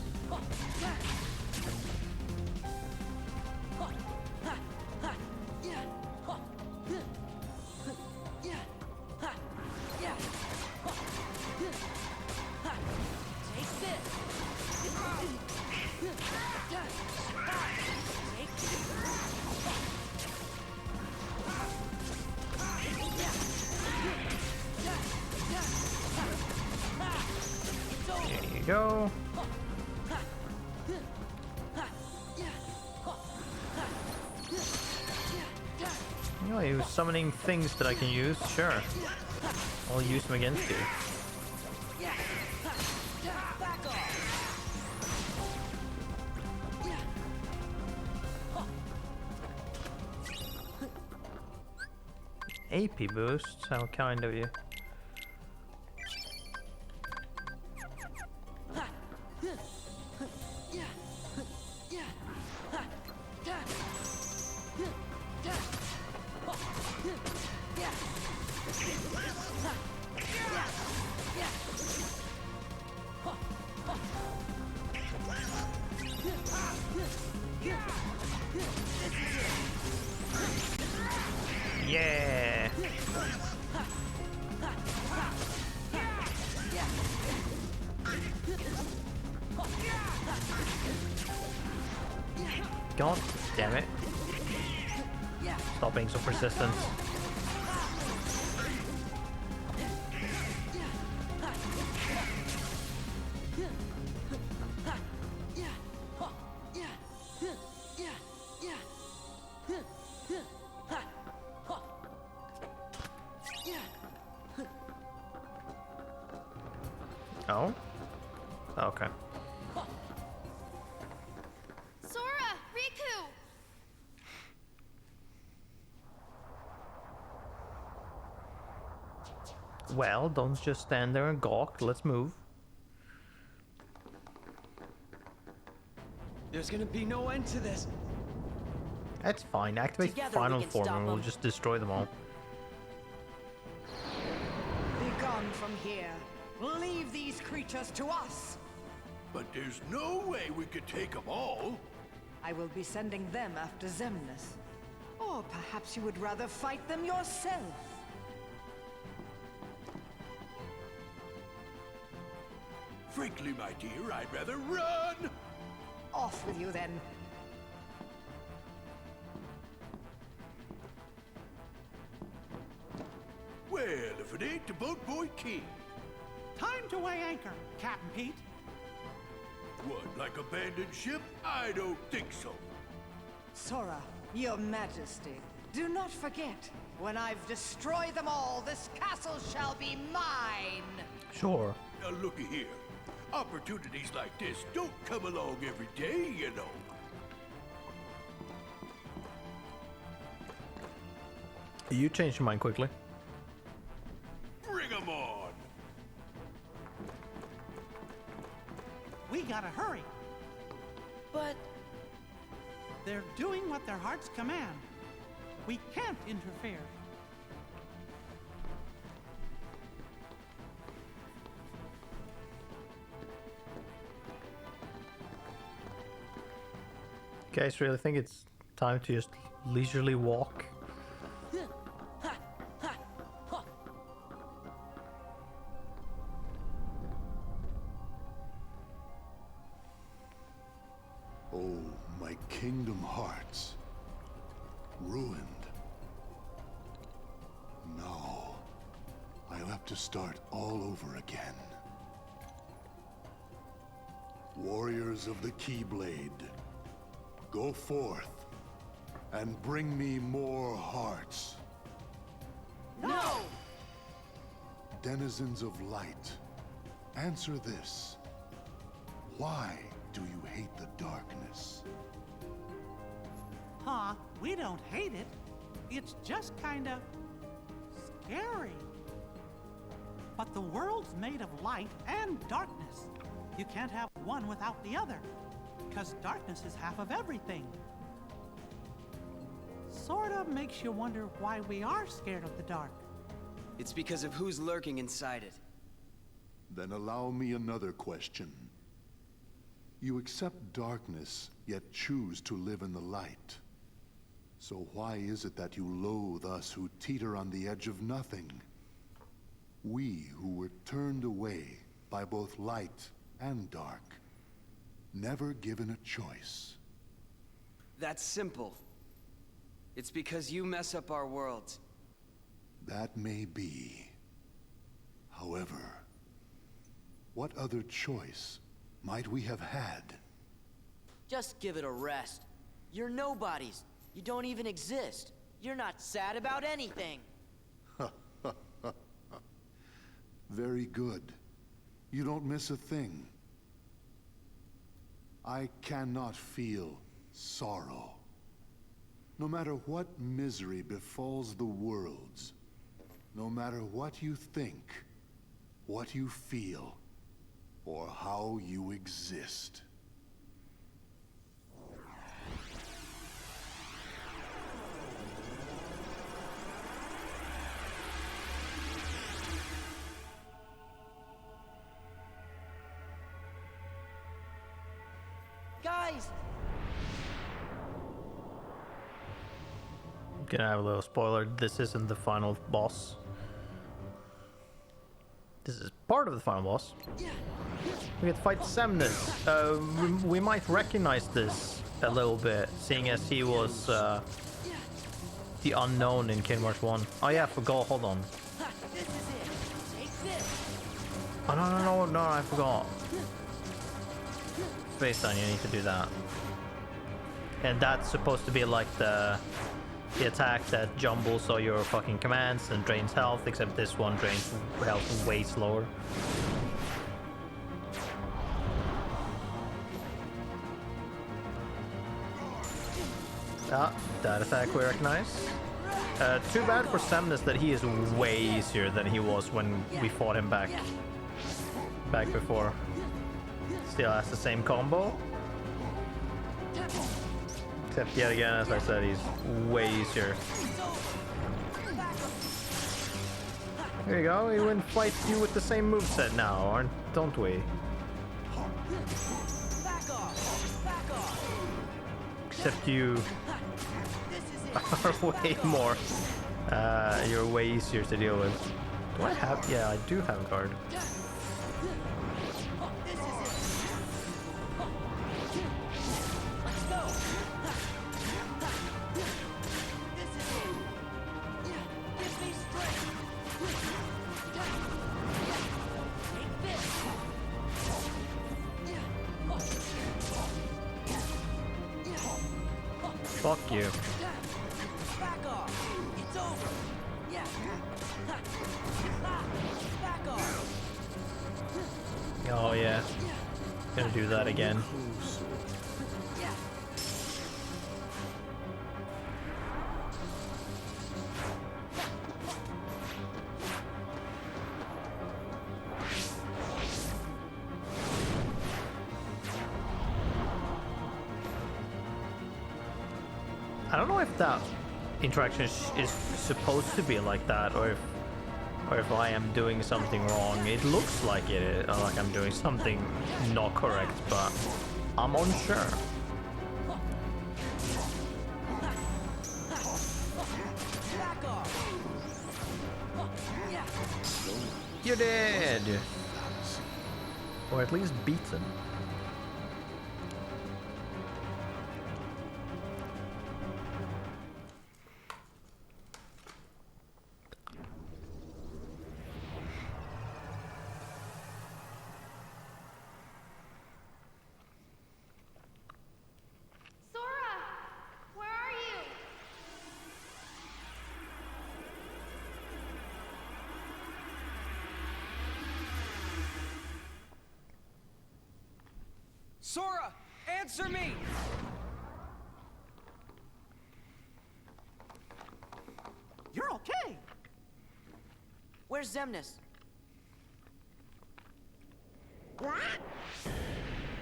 Go. Oh, you're summoning things that I can use? Sure. I'll use them against you. AP boost? How kind of you. Yeah. God damn it. Stop being so persistent. Oh? Okay. Sora! Riku! Well, don't just stand there and gawk. Let's move. There's gonna be no end to this. That's fine. Activate Together we final can form stop and we'll them. just destroy them all. Be gone from here. Leave these creatures to us. But there's no way we could take them all. I will be sending them after Xemnas. Or perhaps you would rather fight them yourself. Frankly, my dear, I'd rather run. Off with you then. Wait, Well, if it ain't the Boat Boy King. Time to weigh anchor, Captain Pete. What, like abandoned ship? I don't think so. Sora, your majesty, do not forget, when I've destroyed them all, this castle shall be mine! Sure. Now looky here. Opportunities like this don't come along every day, you know. You changed your mind quickly. Bring 'em on! We gotta hurry. But they're doing what their hearts command. We can't interfere. You guys really think it's time to just leisurely walk? Oh, my kingdom hearts. Ruined. No. I'll have to start all over again. Warriors of the Keyblade, go forth and bring me more hearts. no! Denizens of light, answer this. Why do you hate the darkness? Huh, we don't hate it. It's just kinda scary. But the world's made of light and darkness. You can't have one without the other, because darkness is half of everything. Sorta makes you wonder why we are scared of the dark. It's because of who's lurking inside it. Then allow me another question. You accept darkness, yet choose to live in the light. So why is it that you loathe us who teeter on the edge of nothing? We who were turned away by both light and dark, never given a choice. That's simple. It's because you mess up our worlds. That may be. However, what other choice might we have had? Just give it a rest. You're nobodies. You don't even exist. You're not sad about anything. Very good. You don't miss a thing. I cannot feel sorrow. No matter what misery befalls the worlds, no matter what you think, what you feel, or how you exist. Guys! Gonna have a little spoiler. This isn't the final boss. This is part of the final boss. We get to fight Semnus. We might recognize this a little bit, seeing as he was the unknown in Kingdom Hearts 1. Oh yeah, I forgot. Hold on. This is it. Take this. Oh no, I forgot. Space on, you need to do that. And that's supposed to be like the attack that jumbles all your fucking commands and drains health, except this one drains health way slower. Ah, that attack we recognize. Too bad for Semnus that he is way easier than he was when we fought him back before. Still has the same combo. Except yet again, as I said, he's way easier. There you go, we wouldn't fight you with the same moveset now, don't we? Except you are way more. You're way easier to deal with. Do I have? Yeah, I do have a card. Fuck you. Back off. It's over. Yeah. Back off. Oh yeah. Gonna do that again. I don't know if that interaction is supposed to be like that, or if I am doing something wrong. It looks like it, like I'm doing something not correct, but I'm unsure. You're dead, or at least beaten. Sora, answer me! You're okay. Where's Xemnas?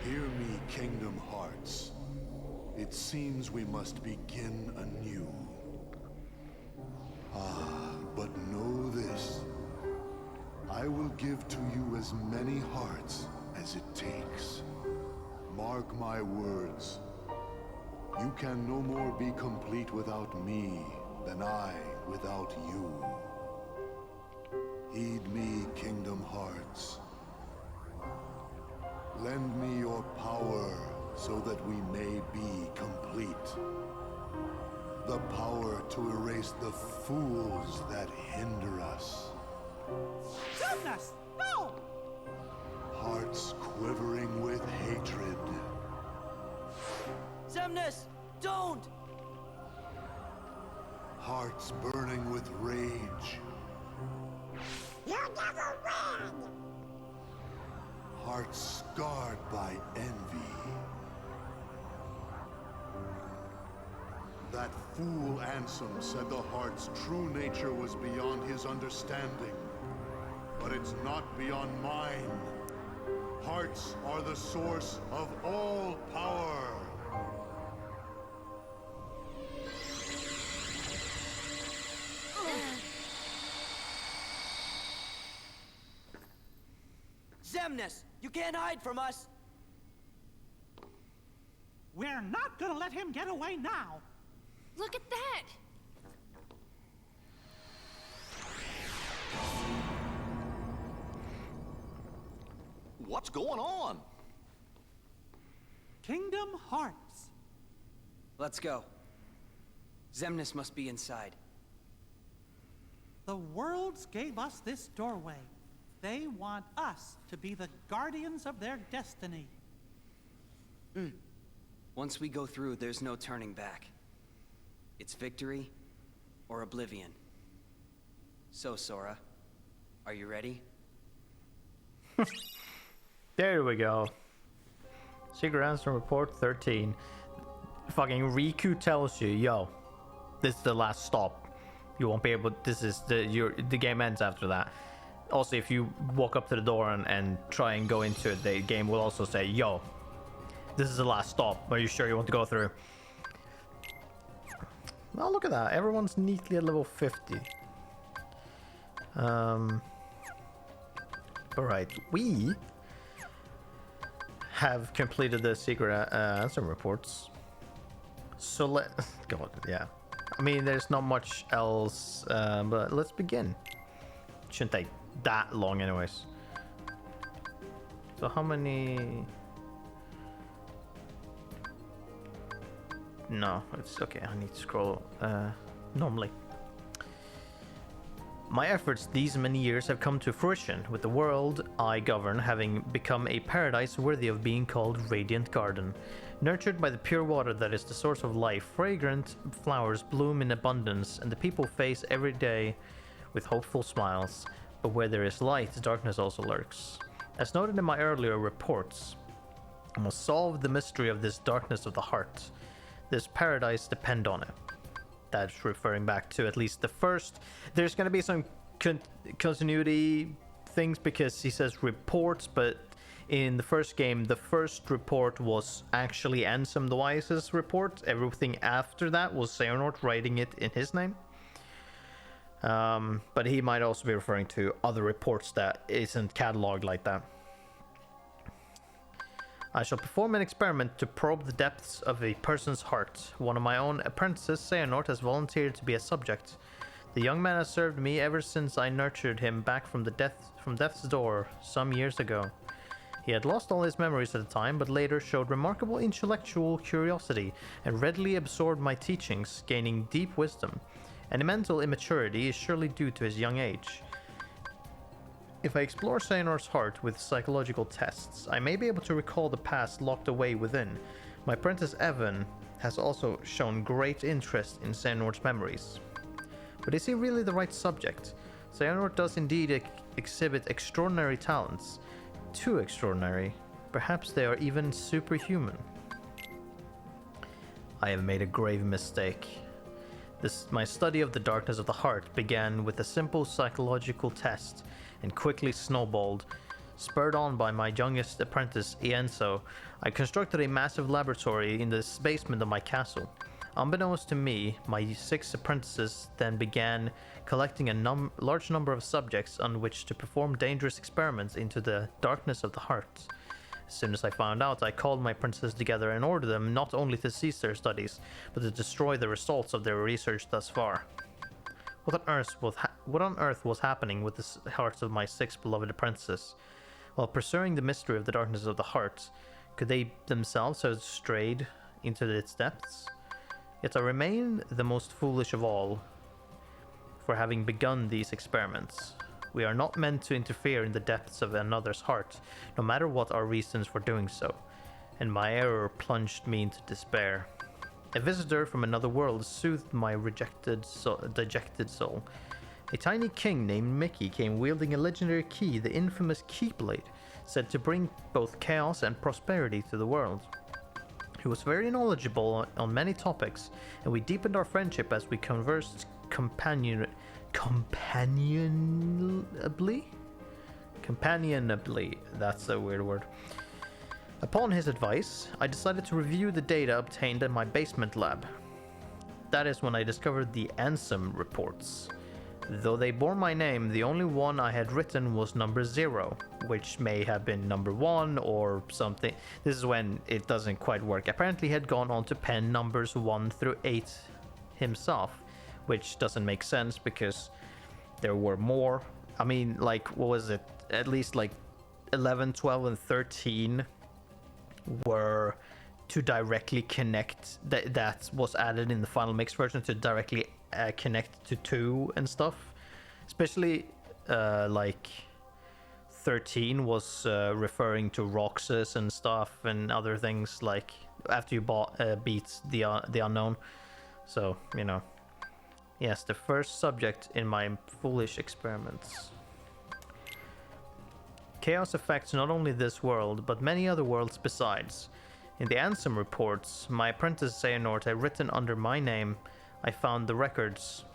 Hear me, Kingdom Hearts. It seems we must begin anew. But know this. I will give to you as many hearts as it takes. Mark my words. You can no more be complete without me than I without you. Heed me, Kingdom Hearts. Lend me your power so that we may be complete. The power to erase the fools that hinder us. Xemnas, no! Hearts quivering with hatred. Xemnas, don't! Hearts burning with rage. You never win! Hearts scarred by envy. That fool Ansem said the heart's true nature was beyond his understanding. But it's not beyond mine. Hearts are the source of all power. Xemnas, you can't hide from us! We're not gonna let him get away now. Look at that! What's going on? Kingdom Hearts. Let's go. Xemnas must be inside. The worlds gave us this doorway. They want us to be the guardians of their destiny. Once we go through, there's no turning back. It's victory or oblivion. So, Sora, are you ready? There we go. Secret answer report 13. Fucking Riku tells you, yo, this is the last stop. You won't be able. This is the game ends after that. Also, if you walk up to the door and try and go into it, the game will also say, yo, this is the last stop. Are you sure you want to go through? Well, look at that. Everyone's neatly at level 50. Alright, we have completed the secret answer reports. So let's go. Yeah. I mean, there's not much else, but let's begin. Shouldn't take that long anyways. So how many... No, it's okay. I need to scroll normally. My efforts these many years have come to fruition, with the world I govern having become a paradise worthy of being called Radiant Garden. Nurtured by the pure water that is the source of life, fragrant flowers bloom in abundance, and the people face every day with hopeful smiles. But where there is light, darkness also lurks. As noted in my earlier reports, I must solve the mystery of this darkness of the heart. This paradise depend on it. That's referring back to at least the first. There's going to be some continuity things because he says reports, but in the first game, the first report was actually Ansem the Wise's report. Everything after that was Xehanort writing it in his name. But he might also be referring to other reports that isn't cataloged like that. I shall perform an experiment to probe the depths of a person's heart. One of my own apprentices, Xehanort, has volunteered to be a subject. The young man has served me ever since I nurtured him back from death's door some years ago. He had lost all his memories at the time, but later showed remarkable intellectual curiosity and readily absorbed my teachings, gaining deep wisdom. Any mental immaturity is surely due to his young age. If I explore Xehanort's heart with psychological tests, I may be able to recall the past locked away within. My apprentice Evan has also shown great interest in Xehanort's memories. But is he really the right subject? Xehanort does indeed exhibit extraordinary talents. Too extraordinary. Perhaps they are even superhuman. I have made a grave mistake. My study of the darkness of the heart began with a simple psychological test and quickly snowballed. Spurred on by my youngest apprentice, Ienzo, I constructed a massive laboratory in the basement of my castle. Unbeknownst to me, my 6 apprentices then began collecting a large number of subjects on which to perform dangerous experiments into the darkness of the heart. As soon as I found out, I called my apprentices together and ordered them not only to cease their studies, but to destroy the results of their research thus far. What on earth was happening with the hearts of my 6 beloved apprentices? While pursuing the mystery of the darkness of the heart, could they themselves have strayed into its depths? Yet I remain the most foolish of all for having begun these experiments. We are not meant to interfere in the depths of another's heart, no matter what our reasons for doing so, and my error plunged me into despair. A visitor from another world soothed my dejected soul. A tiny king named Mickey came wielding a legendary key, the infamous Keyblade, said to bring both chaos and prosperity to the world. He was very knowledgeable on many topics, and we deepened our friendship as we conversed companionably. Companionably, that's a weird word. Upon his advice, I decided to review the data obtained in my basement lab. That is when I discovered the Ansem reports. Though they bore my name, the only one I had written was number 0, which may have been number 1 or something. This is when it doesn't quite work. Apparently he had gone on to pen numbers 1 through 8 himself, which doesn't make sense because there were more. I mean, like, what was it? At least like 11, 12, and 13 were to directly connect. That was added in the final mix version to directly connect to 2 and stuff. Especially like 13 was referring to Roxas and stuff and other things, like after you beat the unknown. So, you know. Yes, the first subject in my foolish experiments. Chaos affects not only this world, but many other worlds besides. In the Ansem reports, my apprentice Xehanort had written under my name. I found the records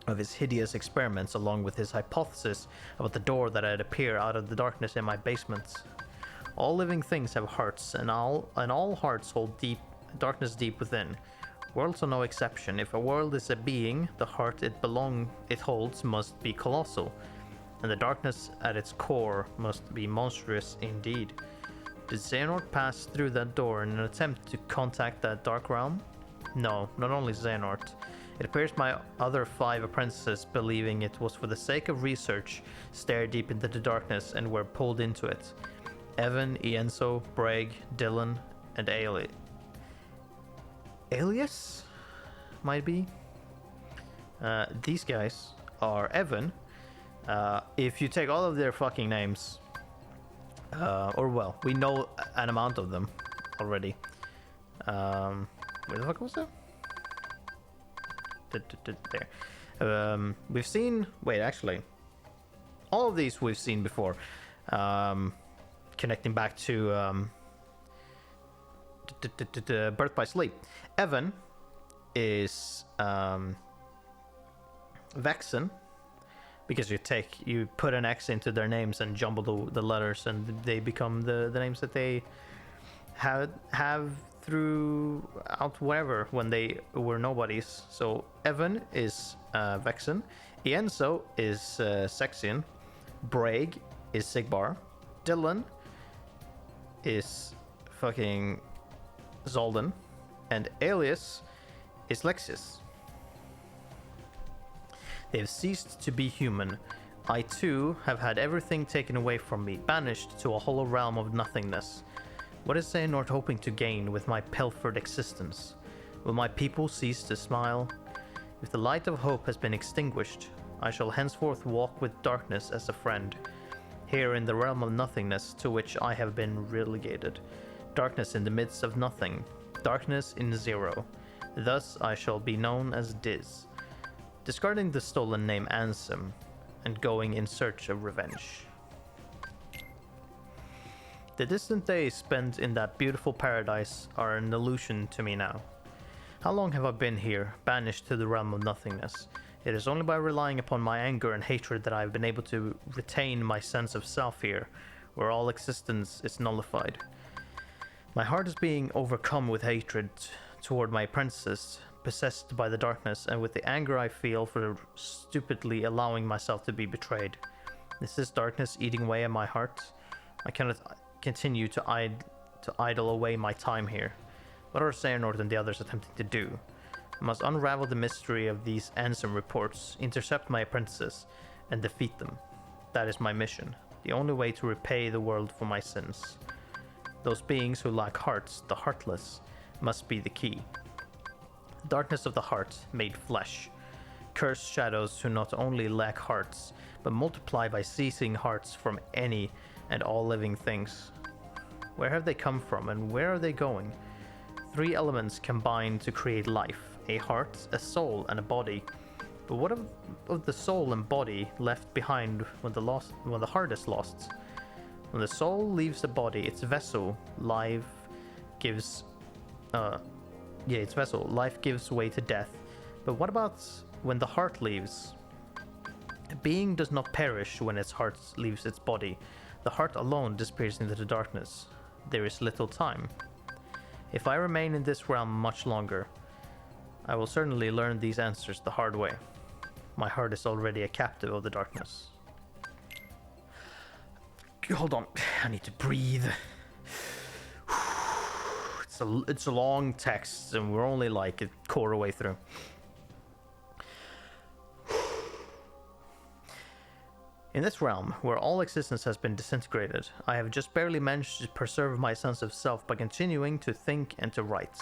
of his hideous experiments along with his hypothesis about the door that had appeared out of the darkness in my basement. All living things have hearts, and all hearts hold darkness deep within. Worlds are no exception. If a world is a being, the heart it holds must be colossal, and the darkness at its core must be monstrous indeed. Did Xehanort pass through that door in an attempt to contact that dark realm? No, not only Xehanort. It appears my other 5 apprentices, believing it was for the sake of research, stared deep into the darkness and were pulled into it. Evan, Ienzo, Bragg, Dylan, and Alias? Might be. These guys are Evan. If you take all of their fucking names, or well, we know an amount of them already. Where the fuck was that? There. We've seen... Wait, actually. All of these we've seen before. Connecting back to Birth by Sleep. Evan is Vexen, because you put an X into their names and jumble the letters, and they become the names that they have throughout wherever when they were nobodies. So Evan is Vexen, Ienzo is Sexion, Braig is Sigbar, Dylan is fucking Zoldan, and Alias is Lexus. They have ceased to be human. I too have had everything taken away from me, banished to a hollow realm of nothingness. What is Xehanort hoping to gain with my pilfered existence? Will my people cease to smile? If the light of hope has been extinguished, I shall henceforth walk with darkness as a friend, here in the realm of nothingness to which I have been relegated. Darkness in the midst of nothing, darkness in zero. Thus I shall be known as Diz, discarding the stolen name Ansem and going in search of revenge. The distant days spent in that beautiful paradise are an illusion to me now. How long have I been here, banished to the realm of nothingness? It is only by relying upon my anger and hatred that I have been able to retain my sense of self here, where all existence is nullified. My heart is being overcome with hatred toward my apprentices, possessed by the darkness, and with the anger I feel for stupidly allowing myself to be betrayed. Is this darkness eating away at my heart? I cannot continue to idle away my time here. What are Xehanort and the others attempting to do? I must unravel the mystery of these Ansem reports, intercept my apprentices, and defeat them. That is my mission, the only way to repay the world for my sins. Those beings who lack hearts, the heartless, must be the key. Darkness of the heart made flesh. Cursed shadows who not only lack hearts, but multiply by seizing hearts from any and all living things. Where have they come from and where are they going? Three elements combine to create life: a heart, a soul, and a body. But what of the soul and body left behind when the heart is lost? When the soul leaves the body, its vessel, life gives way to death. But what about when the heart leaves? A being does not perish when its heart leaves its body. The heart alone disappears into the darkness. There is little time. If I remain in this realm much longer, I will certainly learn these answers the hard way. My heart is already a captive of the darkness. Hold on, I need to breathe. It's a long text, and we're only like a quarter way through. In this realm, where all existence has been disintegrated, I have just barely managed to preserve my sense of self by continuing to think and to write.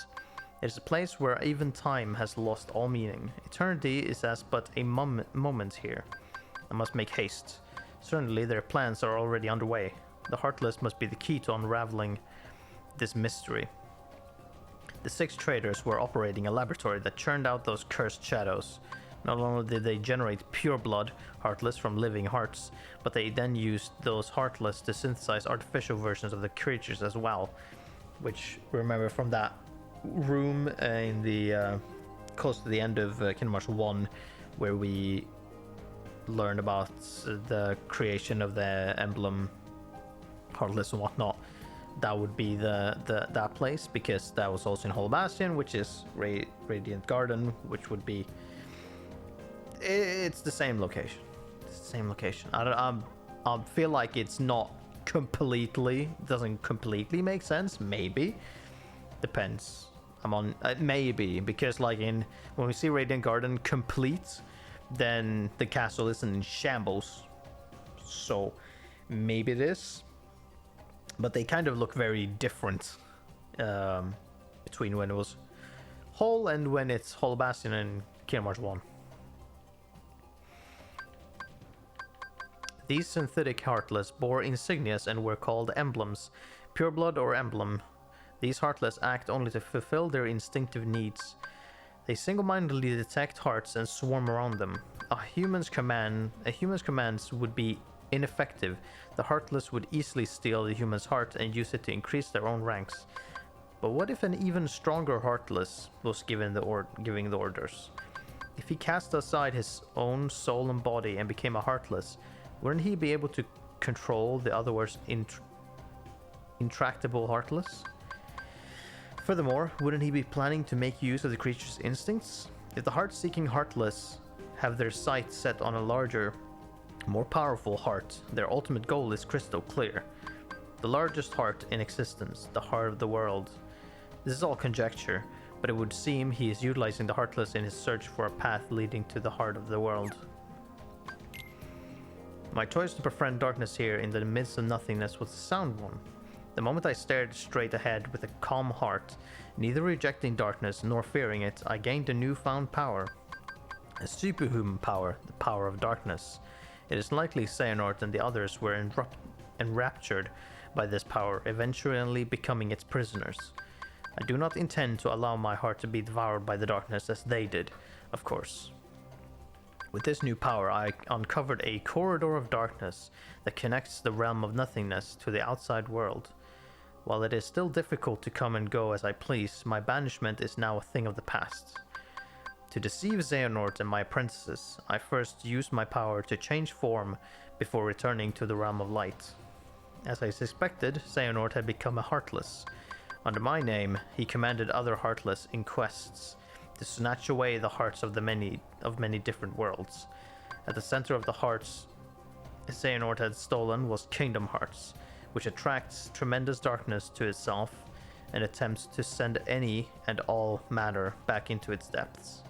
It is a place where even time has lost all meaning. Eternity is as but a moment here. I must make haste. Certainly their plans are already underway. The Heartless must be the key to unraveling this mystery. The 6 traders were operating a laboratory that churned out those cursed shadows. Not only did they generate pure blood, Heartless, from living hearts, but they then used those Heartless to synthesize artificial versions of the creatures as well. Which, remember from that room in the close to the end of Kingdom Hearts 1, where we learned about the creation of the emblem Heartless and whatnot. That would be that place, because that was also in Hollow Bastion, which is Radiant Garden, which would be... It's the same location. It's the same location. I feel like it's not doesn't completely make sense. Maybe. Depends. Maybe, because like when we see Radiant Garden complete, then the castle isn't in shambles. So maybe it is. But they kind of look very different between when it was Hall and when it's Hollow Bastion and Kingdom Hearts 1. These synthetic Heartless bore insignias and were called emblems. Pureblood or emblem. These Heartless act only to fulfill their instinctive needs. They single-mindedly detect hearts and swarm around them. A human's commands would be ineffective. The Heartless would easily steal the human's heart and use it to increase their own ranks. But what if an even stronger Heartless was giving the orders? If he cast aside his own soul and body and became a Heartless, wouldn't he be able to control the otherwise intractable Heartless? Furthermore, wouldn't he be planning to make use of the creature's instincts? If the heart-seeking Heartless have their sights set on a larger, more powerful heart, their ultimate goal is crystal clear. The largest heart in existence, the heart of the world. This is all conjecture, but it would seem he is utilizing the Heartless in his search for a path leading to the heart of the world. My choice to befriend darkness here in the midst of nothingness was a sound one. The moment I stared straight ahead with a calm heart, neither rejecting darkness nor fearing it, I gained a newfound power. A superhuman power, the power of darkness. It is likely Xehanort and the others were enraptured by this power, eventually becoming its prisoners. I do not intend to allow my heart to be devoured by the darkness as they did, of course. With this new power, I uncovered a corridor of darkness that connects the realm of nothingness to the outside world. While it is still difficult to come and go as I please, my banishment is now a thing of the past. To deceive Xehanort and my apprentices, I first used my power to change form before returning to the realm of light. As I suspected, Xehanort had become a Heartless. Under my name, he commanded other Heartless in quests to snatch away the hearts of many different worlds. At the center of the hearts Xehanort had stolen was Kingdom Hearts, which attracts tremendous darkness to itself and attempts to send any and all matter back into its depths.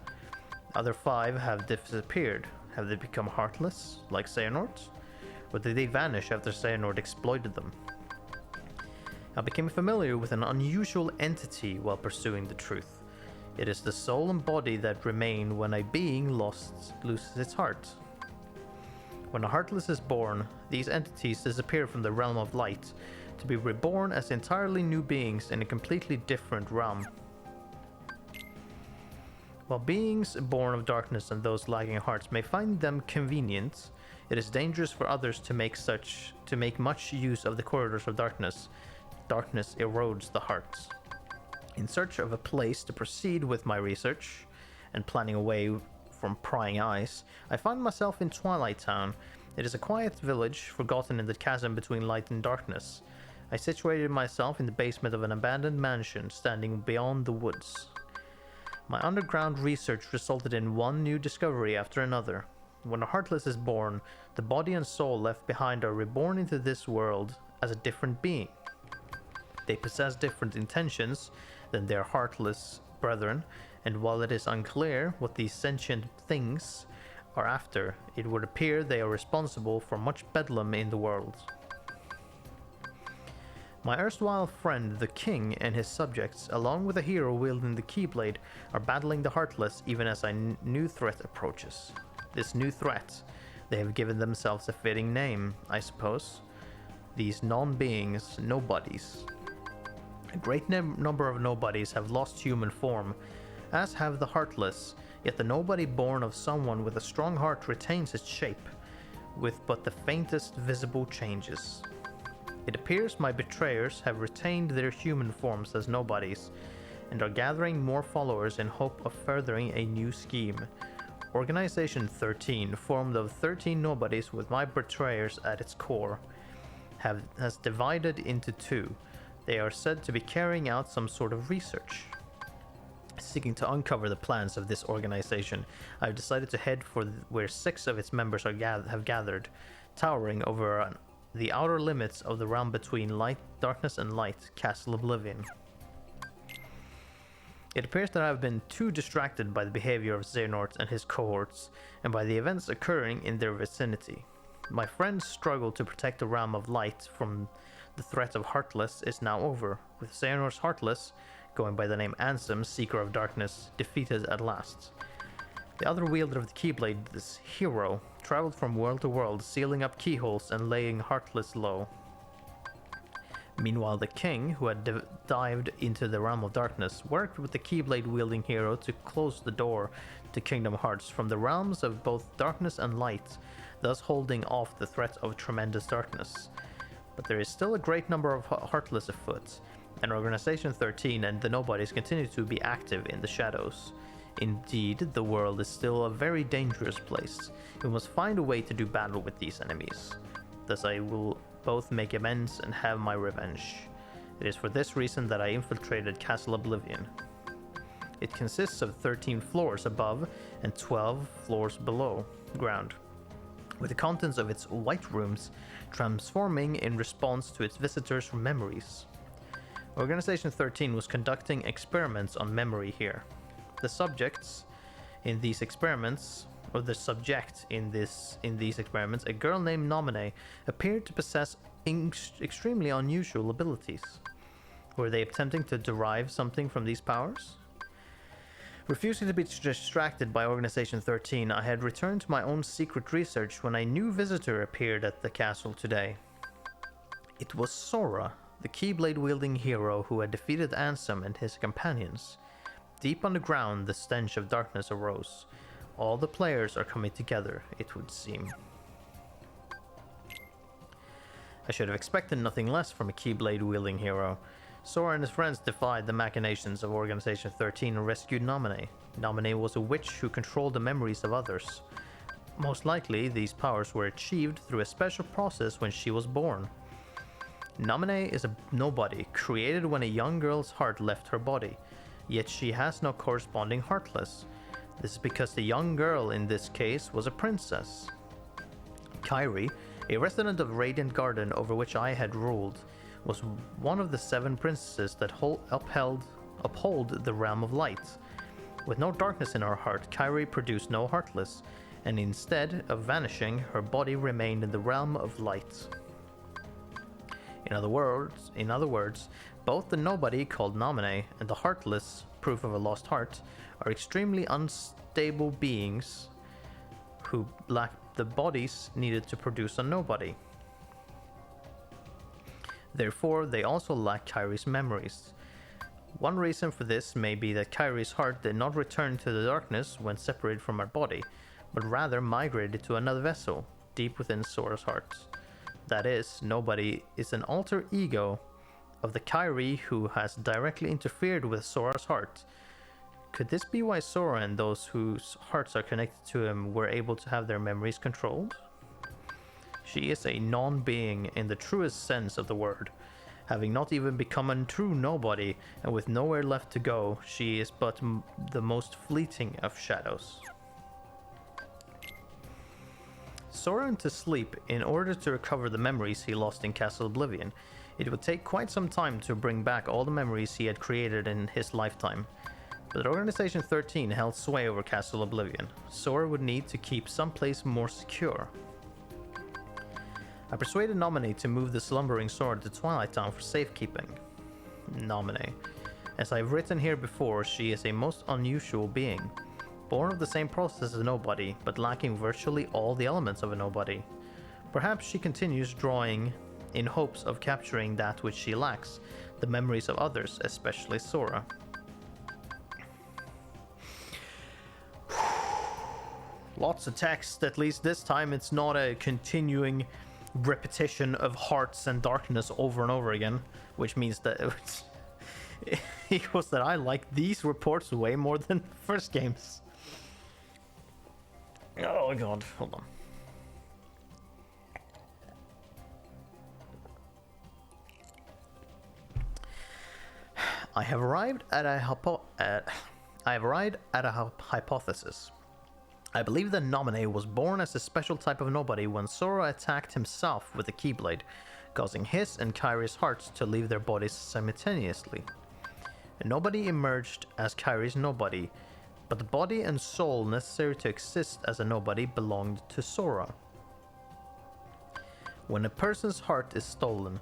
Other 5 have disappeared. Have they become Heartless, like Xehanort? Or did they vanish after Xehanort exploited them? I became familiar with an unusual entity while pursuing the truth. It is the soul and body that remain when a being loses its heart. When a Heartless is born, these entities disappear from the realm of light, to be reborn as entirely new beings in a completely different realm. While beings born of darkness and those lacking hearts may find them convenient, it is dangerous for others to make much use of the corridors of darkness. Darkness erodes the hearts. In search of a place to proceed with my research, and planning away from prying eyes, I found myself in Twilight Town. It is a quiet village, forgotten in the chasm between light and darkness. I situated myself in the basement of an abandoned mansion standing beyond the woods. My underground research resulted in one new discovery after another. When a Heartless is born, the body and soul left behind are reborn into this world as a different being. They possess different intentions than their Heartless brethren, and while it is unclear what these sentient things are after, it would appear they are responsible for much bedlam in the world. My erstwhile friend, the King, and his subjects, along with a hero wielding the Keyblade, are battling the Heartless even as a new threat approaches. This new threat, they have given themselves a fitting name, I suppose. These non-beings, nobodies. A great number of nobodies have lost human form, as have the Heartless, yet the nobody born of someone with a strong heart retains its shape, with but the faintest visible changes. It appears my betrayers have retained their human forms as nobodies, and are gathering more followers in hope of furthering a new scheme. Organization 13, formed of 13 nobodies with my betrayers at its core, has divided into 2. They are said to be carrying out some sort of research. Seeking to uncover the plans of this organization, I have decided to head for where 6 of its members have gathered, towering over the outer limits of the realm between darkness and light, Castle Oblivion. It appears that I have been too distracted by the behavior of Xehanort and his cohorts, and by the events occurring in their vicinity. My friend's struggle to protect the realm of light from the threat of Heartless is now over, with Xehanort's Heartless, going by the name Ansem, Seeker of Darkness, defeated at last. The other wielder of the Keyblade, this hero, traveled from world to world, sealing up keyholes and laying Heartless low. Meanwhile, the king, who had dived into the realm of darkness, worked with the Keyblade-wielding hero to close the door to Kingdom Hearts from the realms of both darkness and light, thus holding off the threat of tremendous darkness. But there is still a great number of Heartless afoot, and Organization 13 and the Nobodies continue to be active in the shadows. Indeed, the world is still a very dangerous place. We must find a way to do battle with these enemies. Thus I will both make amends and have my revenge. It is for this reason that I infiltrated Castle Oblivion. It consists of 13 floors above and 12 floors below ground, with the contents of its white rooms transforming in response to its visitors' memories. Organization 13 was conducting experiments on memory here. The subjects in these experiments, or the subject in these experiments, a girl named Nominee, appeared to possess extremely unusual abilities. Were they attempting to derive something from these powers? Refusing to be distracted by Organization 13, I had returned to my own secret research when a new visitor appeared at the castle today. It was Sora, the Keyblade-wielding hero who had defeated Ansem and his companions. Deep underground, the stench of darkness arose. All the players are coming together, it would seem. I should have expected nothing less from a Keyblade-wielding hero. Sora and his friends defied the machinations of Organization 13 and rescued Nominee. Nominee was a witch who controlled the memories of others. Most likely, these powers were achieved through a special process when she was born. Nominee is a nobody, created when a young girl's heart left her body, yet she has no corresponding Heartless. This is because the young girl in this case was a princess. Kairi, a resident of Radiant Garden over which I had ruled, was one of the 7 princesses that uphold the realm of light. With no darkness in her heart, Kairi produced no Heartless, and instead of vanishing, her body remained in the realm of light. In other words, both the nobody called Nominee and the Heartless, proof of a lost heart, are extremely unstable beings who lack the bodies needed to produce a nobody. Therefore, they also lack Kairi's memories. One reason for this may be that Kairi's heart did not return to the darkness when separated from her body, but rather migrated to another vessel, deep within Sora's heart. That is, nobody is an alter ego of the Kairi who has directly interfered with Sora's heart. Could this be why Sora and those whose hearts are connected to him were able to have their memories controlled? She is a non-being in the truest sense of the word. Having not even become a true nobody, and with nowhere left to go, she is but the most fleeting of shadows. Sora went to sleep in order to recover the memories he lost in Castle Oblivion. It would take quite some time to bring back all the memories he had created in his lifetime. But Organization 13 held sway over Castle Oblivion. Sora would need to keep someplace more secure. I persuaded Nominee to move the slumbering Sora to Twilight Town for safekeeping. Nominee. As I've written here before, she is a most unusual being. Born of the same process as a nobody, but lacking virtually all the elements of a nobody. Perhaps she continues drawing in hopes of capturing that which she lacks, the memories of others, especially Sora. Lots of text, at least this time it's not a continuing repetition of hearts and darkness over and over again, which means that it equals that I like these reports way more than the first games. Oh god, hold on. I have arrived at a hypothesis. I believe that Nominee was born as a special type of nobody when Sora attacked himself with a Keyblade, causing his and Kairi's hearts to leave their bodies simultaneously. A nobody emerged as Kairi's nobody, but the body and soul necessary to exist as a nobody belonged to Sora. When a person's heart is stolen,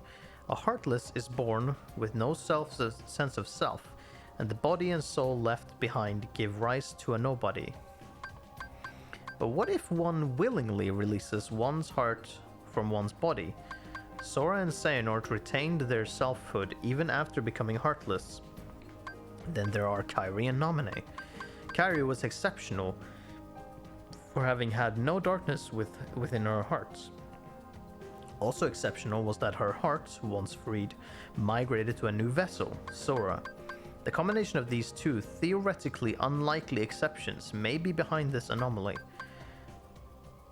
a Heartless is born with no sense of self, and the body and soul left behind give rise to a nobody. But what if one willingly releases one's heart from one's body? Sora and Xehanort retained their selfhood even after becoming heartless. Then there are Kairi and Naminé. Kairi was exceptional for having had no darkness within her heart. Also exceptional was that her heart, once freed, migrated to a new vessel, Sora. The combination of these two theoretically unlikely exceptions may be behind this anomaly.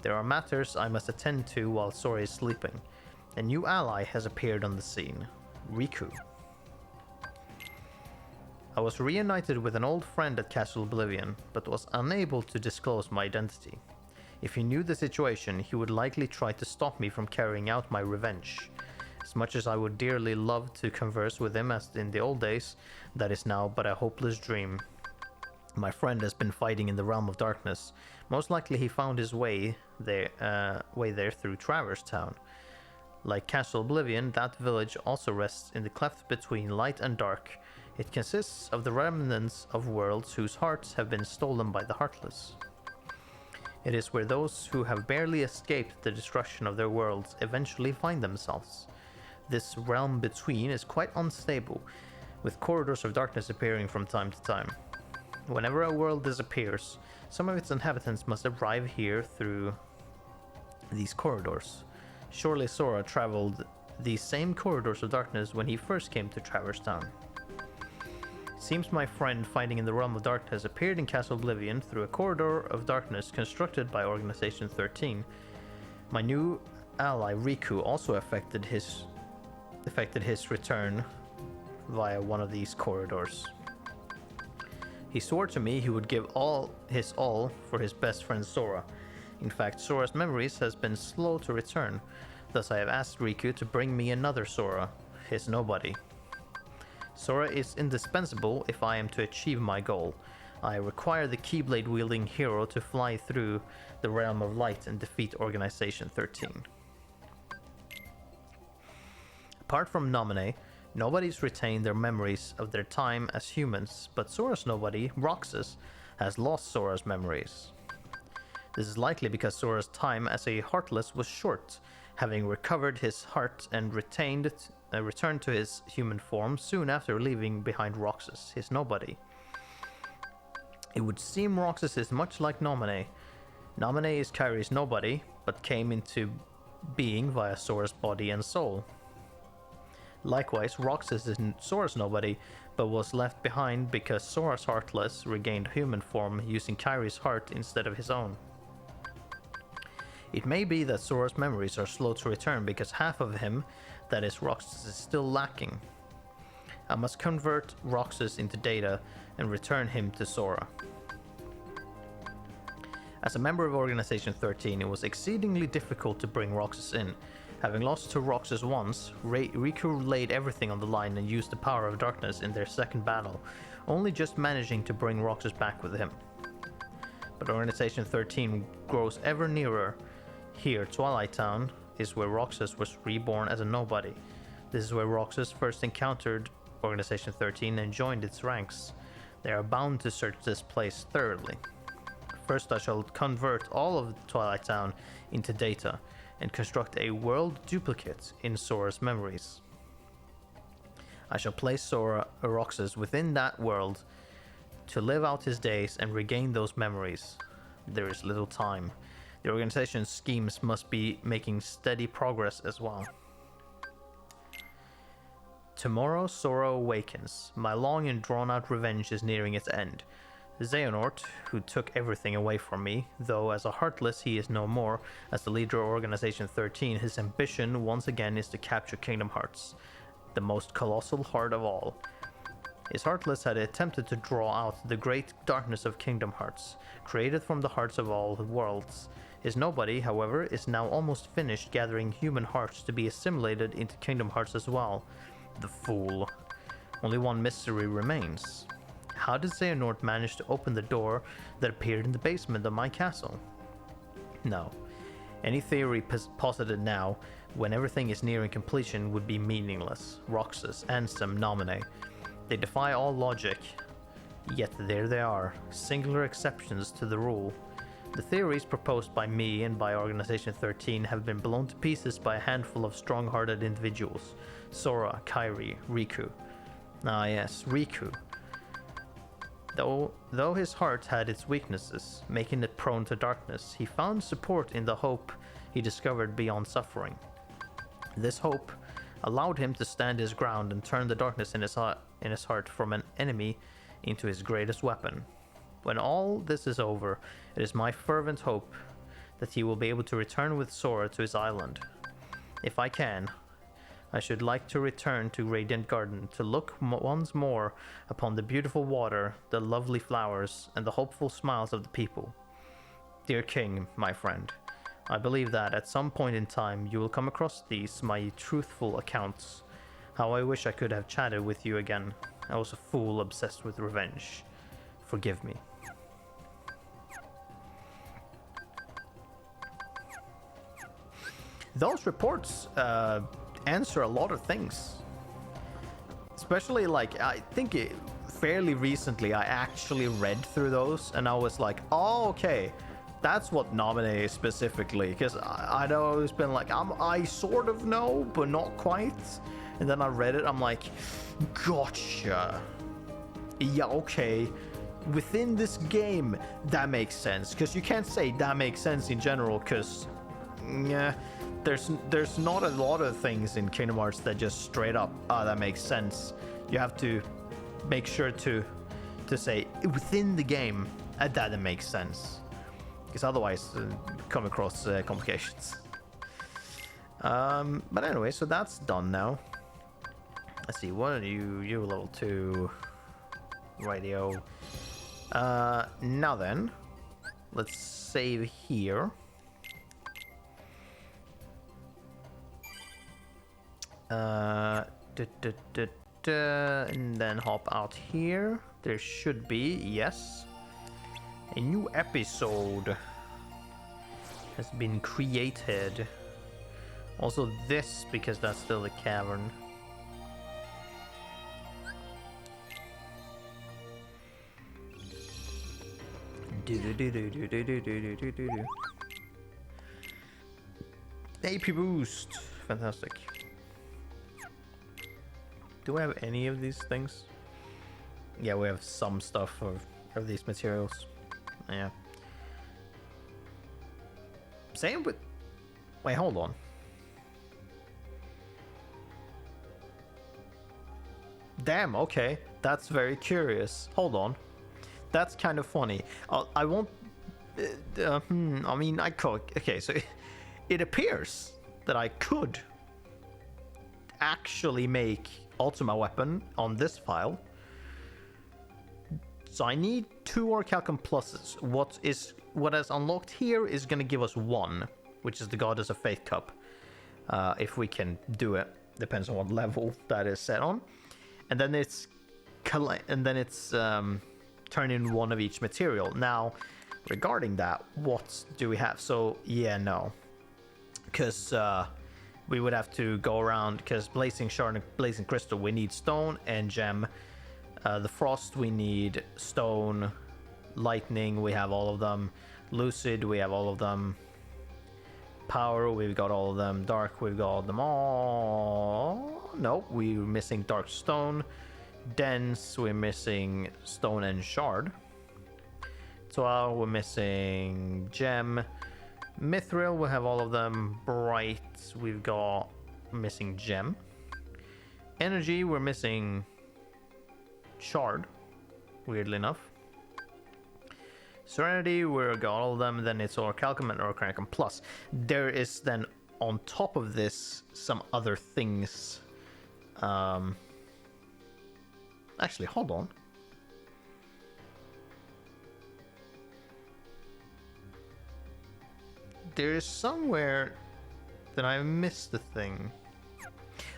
There are matters I must attend to while Sora is sleeping. A new ally has appeared on the scene, Riku. I was reunited with an old friend at Castle Oblivion, but was unable to disclose my identity. If he knew the situation, he would likely try to stop me from carrying out my revenge. As much as I would dearly love to converse with him as in the old days, that is now but a hopeless dream. My friend has been fighting in the realm of darkness. Most likely he found his way there through Traverse Town. Like Castle Oblivion, that village also rests in the cleft between light and dark. It consists of the remnants of worlds whose hearts have been stolen by the Heartless. It is where those who have barely escaped the destruction of their worlds eventually find themselves. This realm between is quite unstable, with corridors of darkness appearing from time to time. Whenever a world disappears, some of its inhabitants must arrive here through these corridors. Surely Sora traveled these same corridors of darkness when he first came to Traverse Town. Seems my friend fighting in the realm of darkness appeared in Castle Oblivion through a corridor of darkness constructed by Organization 13. My new ally Riku also affected his return via one of these corridors. He swore to me he would give all for his best friend Sora. In fact, Sora's memories has been slow to return, thus I have asked Riku to bring me another Sora, his nobody. Sora is indispensable if I am to achieve my goal. I require the Keyblade wielding hero to fly through the realm of light and defeat Organization 13. Apart from Naminé, nobody's retained their memories of their time as humans, but Sora's nobody, Roxas, has lost Sora's memories. This is likely because Sora's time as a Heartless was short, having recovered his heart and returned to his human form soon after leaving behind Roxas, his nobody. It would seem Roxas is much like Naminé. Naminé is Kairi's nobody, but came into being via Sora's body and soul. Likewise, Roxas is Sora's nobody, but was left behind because Sora's Heartless regained human form using Kairi's heart instead of his own. It may be that Sora's memories are slow to return because half of him, that is Roxas, is still lacking. I must convert Roxas into data and return him to Sora. As a member of Organization 13, it was exceedingly difficult to bring Roxas in. Having lost to Roxas once, Riku laid everything on the line and used the power of darkness in their second battle, only just managing to bring Roxas back with him. But Organization 13 grows ever nearer. Here, Twilight Town is where Roxas was reborn as a nobody. This is where Roxas first encountered Organization 13 and joined its ranks. They are bound to search this place thoroughly. First, I shall convert all of Twilight Town into data and construct a world duplicate in Sora's memories. I shall place Roxas within that world to live out his days and regain those memories. There is little time. The organization's schemes must be making steady progress as well. Tomorrow Sora awakens. My long and drawn-out revenge is nearing its end. Xehanort, who took everything away from me, though as a Heartless he is no more, as the leader of Organization 13, his ambition once again is to capture Kingdom Hearts, the most colossal heart of all. His Heartless had attempted to draw out the great darkness of Kingdom Hearts, created from the hearts of all worlds. His nobody, however, is now almost finished gathering human hearts to be assimilated into Kingdom Hearts as well. The fool. Only one mystery remains. How did Xehanort manage to open the door that appeared in the basement of my castle? No. Any theory posited now, when everything is nearing completion, would be meaningless. Roxas, Ansem, Naminé. They defy all logic. Yet there they are, singular exceptions to the rule. The theories proposed by me and by Organization 13 have been blown to pieces by a handful of strong-hearted individuals. Sora, Kairi, Riku. Ah yes, Riku. Though his heart had its weaknesses, making it prone to darkness, he found support in the hope he discovered beyond suffering. This hope allowed him to stand his ground and turn the darkness in his heart from an enemy into his greatest weapon. When all this is over, it is my fervent hope that he will be able to return with Sora to his island. If I can, I should like to return to Radiant Garden to look once more upon the beautiful water, the lovely flowers, and the hopeful smiles of the people. Dear King, my friend, I believe that at some point in time you will come across these, my truthful accounts. How I wish I could have chatted with you again. I was a fool obsessed with revenge. Forgive me. Those reports answer a lot of things. Especially, like, I think fairly recently I actually read through those and I was like, oh, okay, that's what Nominee is specifically. Because I'd always been like, I sort of know, but not quite. And then I read it, I'm like, gotcha. Yeah, okay. Within this game, that makes sense. Because you can't say that makes sense in general, because yeah, there's not a lot of things in Kingdom Hearts that just straight up, that makes sense. You have to make sure to say within the game that it makes sense, because otherwise come across complications. But anyway, so that's done now. Let's see, what are you? You're level 2 radio. Now then, let's save here. And then hop out here. There should be, yes, a new episode has been created. Also this, because that's still the cavern. AP boost, fantastic. Do we have any of these things? Yeah, we have some stuff of these materials. Yeah. Same with... Wait, hold on. Damn, okay. That's very curious. Hold on. That's kind of funny. I won't... I mean, I could... Okay, so it appears that I could actually make Ultima weapon on this file. So I need 2 Orichalcum pluses. What is unlocked here is going to give us 1, which is the Goddess of Faith cup. If we can do it, depends on what level that is set on. And then it's turning 1 of each material. Now, regarding that, what do we have? So yeah, no, because we would have to go around, because Blazing Shard and Blazing Crystal, we need stone and gem. The Frost, we need stone. Lightning, we have all of them. Lucid, we have all of them. Power, we've got all of them. Dark, we've got them all. Nope, we're missing Dark Stone. Dense, we're missing Stone and Shard. 12, we're missing Gem. Mithril, we have all of them. Bright, we've got missing Gem. Energy, we're missing Shard, weirdly enough. Serenity, we've got all of them. Then it's Orichalcum and Orichalcum Plus. There is then, on top of this, some other things. Actually, hold on. There is somewhere that I missed the thing.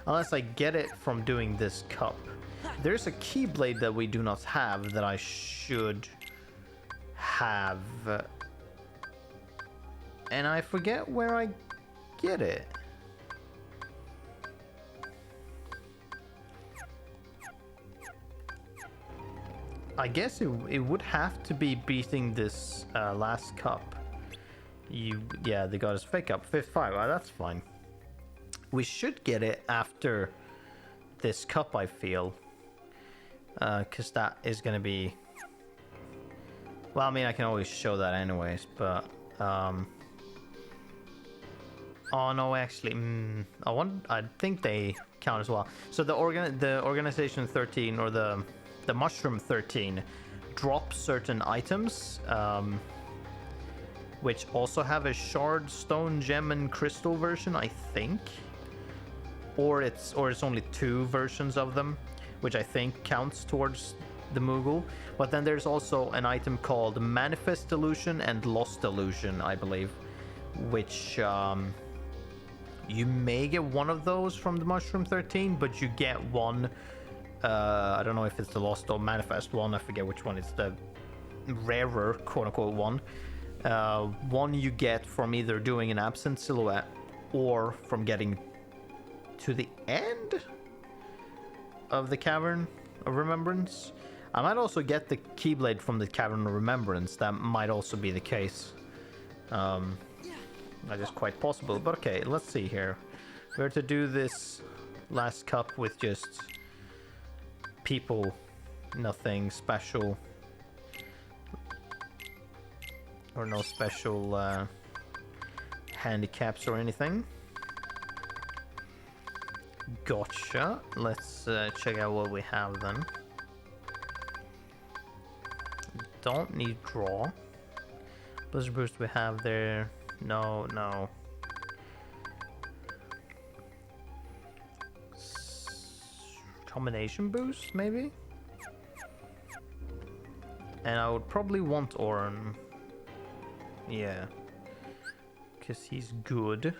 Unless I get it from doing this cup. There's a Keyblade that we do not have that I should have. And I forget where I get it. I guess it would have to be beating this last cup. Yeah, they got us fake up 55. That's fine. We should get it after this cup, I feel, because that is gonna be. Well, I mean, I can always show that anyways, but oh no, actually, I think they count as well. So the organization 13 or the mushroom 13 drops certain items, which also have a shard, stone, gem, and crystal version, I think, or it's only 2 versions of them, which I think counts towards the Moogle. But then there's also an item called Manifest Illusion and Lost Illusion, I believe, which you may get one of those from the Mushroom 13, but you get one. I don't know if it's the Lost or Manifest one. I forget which one. It's the rarer, quote-unquote, one. One you get from either doing an absent silhouette or from getting to the end of the Cavern of Remembrance. I might also get the Keyblade from the Cavern of Remembrance. That might also be the case. That is quite possible, but okay, let's see here. We're to do this last cup with just people, nothing special. Or no special handicaps or anything. Gotcha. Let's check out what we have then. Don't need draw. Blizzard boost we have there. No. Combination boost, maybe? And I would probably want Orin. Yeah. Because he's good.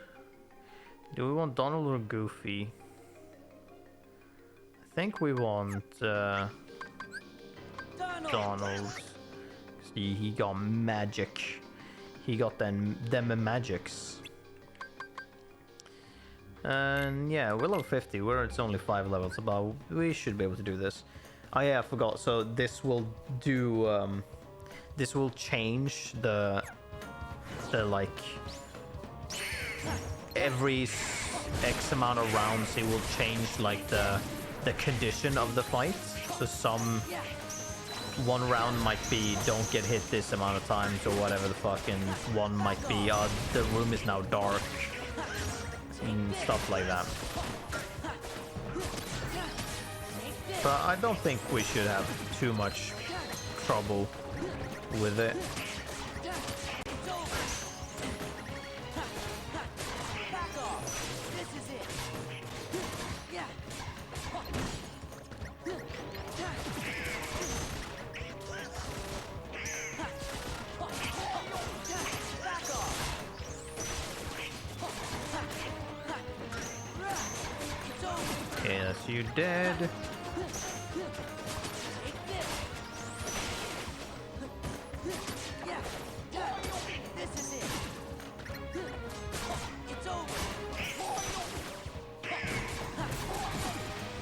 Do we want Donald or Goofy? I think we want Donald. See, he got magic. He got them magics. And yeah, we're level 50. It's only 5 levels above. We should be able to do this. Oh yeah, I forgot. So this will do. This will change the like every X amount of rounds. It will change like the condition of the fight. So one round might be don't get hit this amount of times or whatever the fuck, and one might be the room is now dark and stuff like that. But I don't think we should have too much trouble with it. Okay, that's you dead.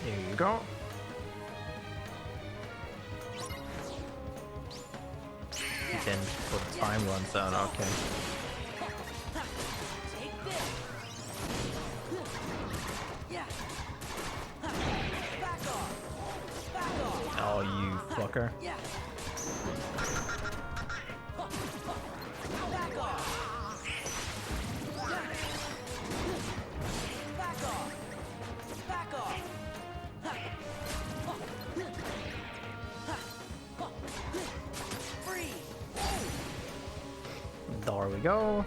There you go. Then before the time runs out, okay. Oh, you fucker. There we go.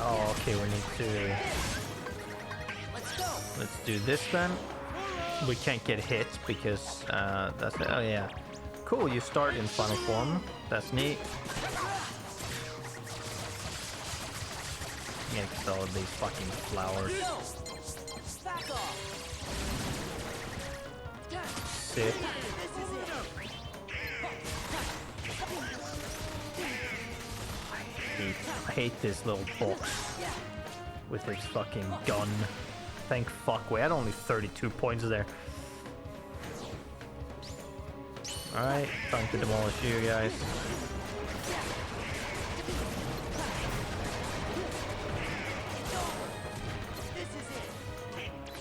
Oh, okay, we need to... Let's do this then. We can't get hit because that's it. Oh yeah. Cool, you start in final form. That's neat. Get all of these fucking flowers. Sick. I hate this little box with its fucking gun. Thank fuck, we had only 32 points there. Alright, time to demolish you guys.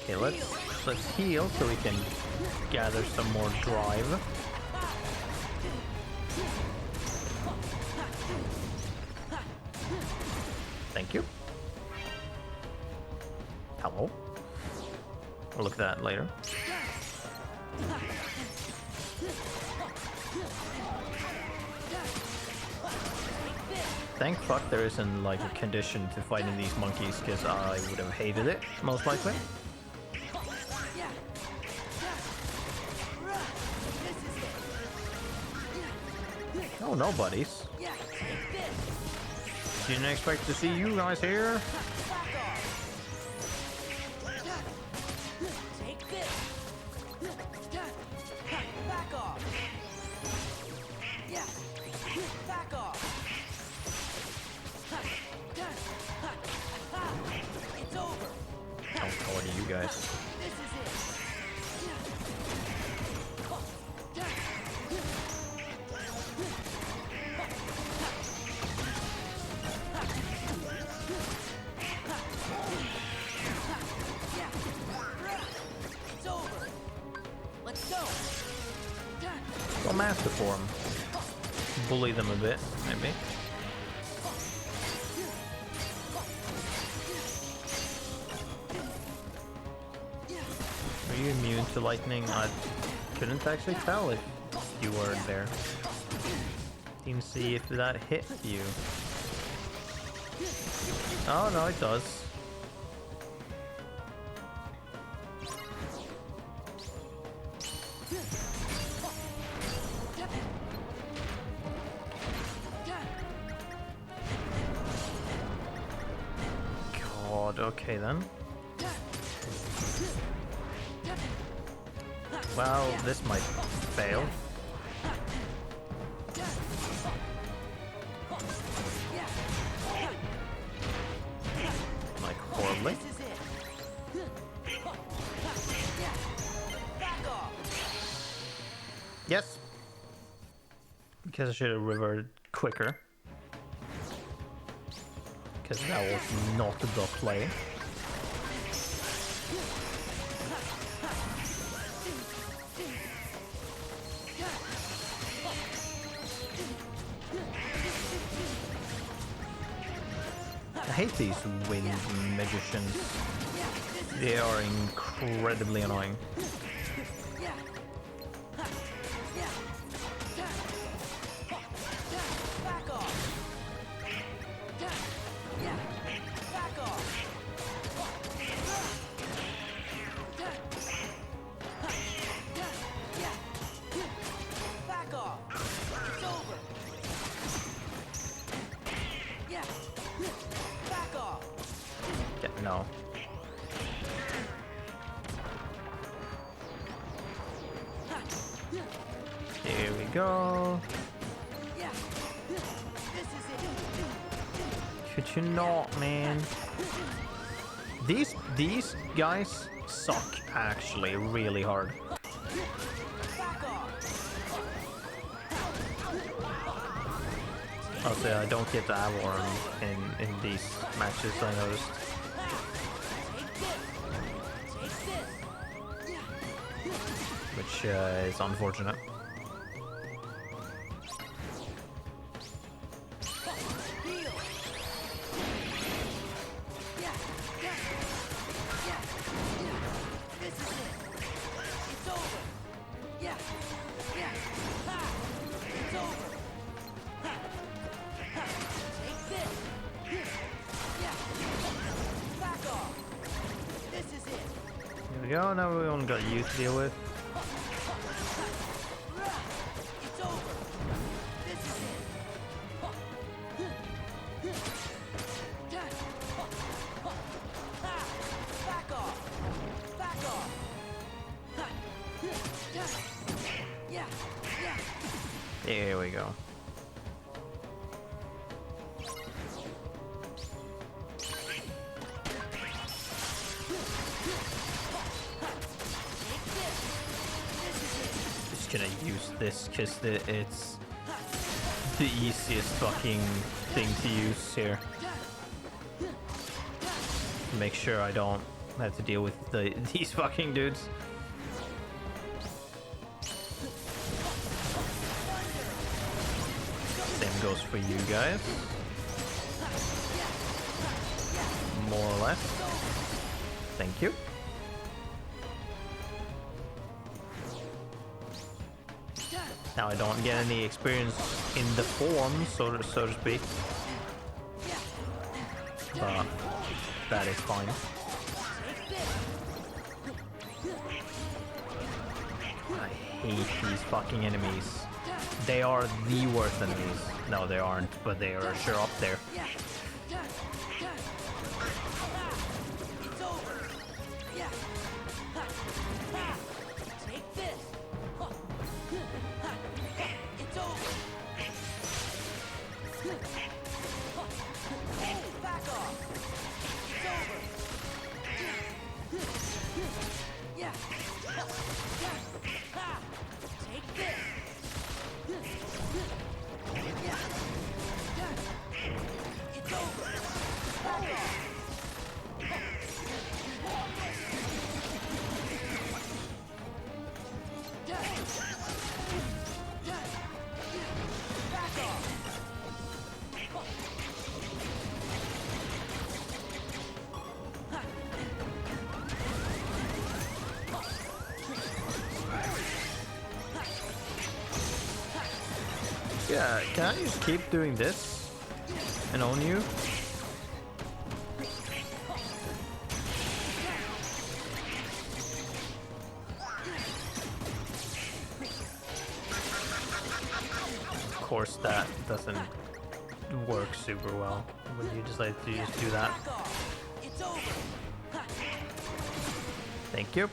Okay, let's heal so we can gather some more drive. Thank you. Hello. We'll look at that later. Thank fuck there isn't like a condition to fighting these monkeys, because I would have hated it, most likely. Oh, no buddies. Didn't expect to see you guys here. How are you guys? Go master for them. Bully them a bit, maybe. Are you immune to lightning? I couldn't actually tell if you weren't there. Didn't see if that hit you. Oh no, it does. God, okay then. Well, this might fail. Like, horribly. Yes! Because I should have reverted quicker. Because that was not the play. I hate these wind magicians. They are incredibly annoying. No. Here we go. Could you not, man? These guys suck actually really hard. Also, I don't get the Avorn in these matches, I noticed. Which is unfortunate. Here we go, now we only got you to deal with. Here we go. gonna use this because it's the easiest fucking thing to use here. Make sure I don't have to deal with these fucking dudes. Same goes for you guys. More or less. Thank you. Now I don't get any experience in the form, so to speak. But that is fine. I hate these fucking enemies. They are the worst enemies. No, they aren't, but they are sure up there. Yeah, can I just keep doing this and own you? Of course, that doesn't work super well when you decide to just do that. Thank you.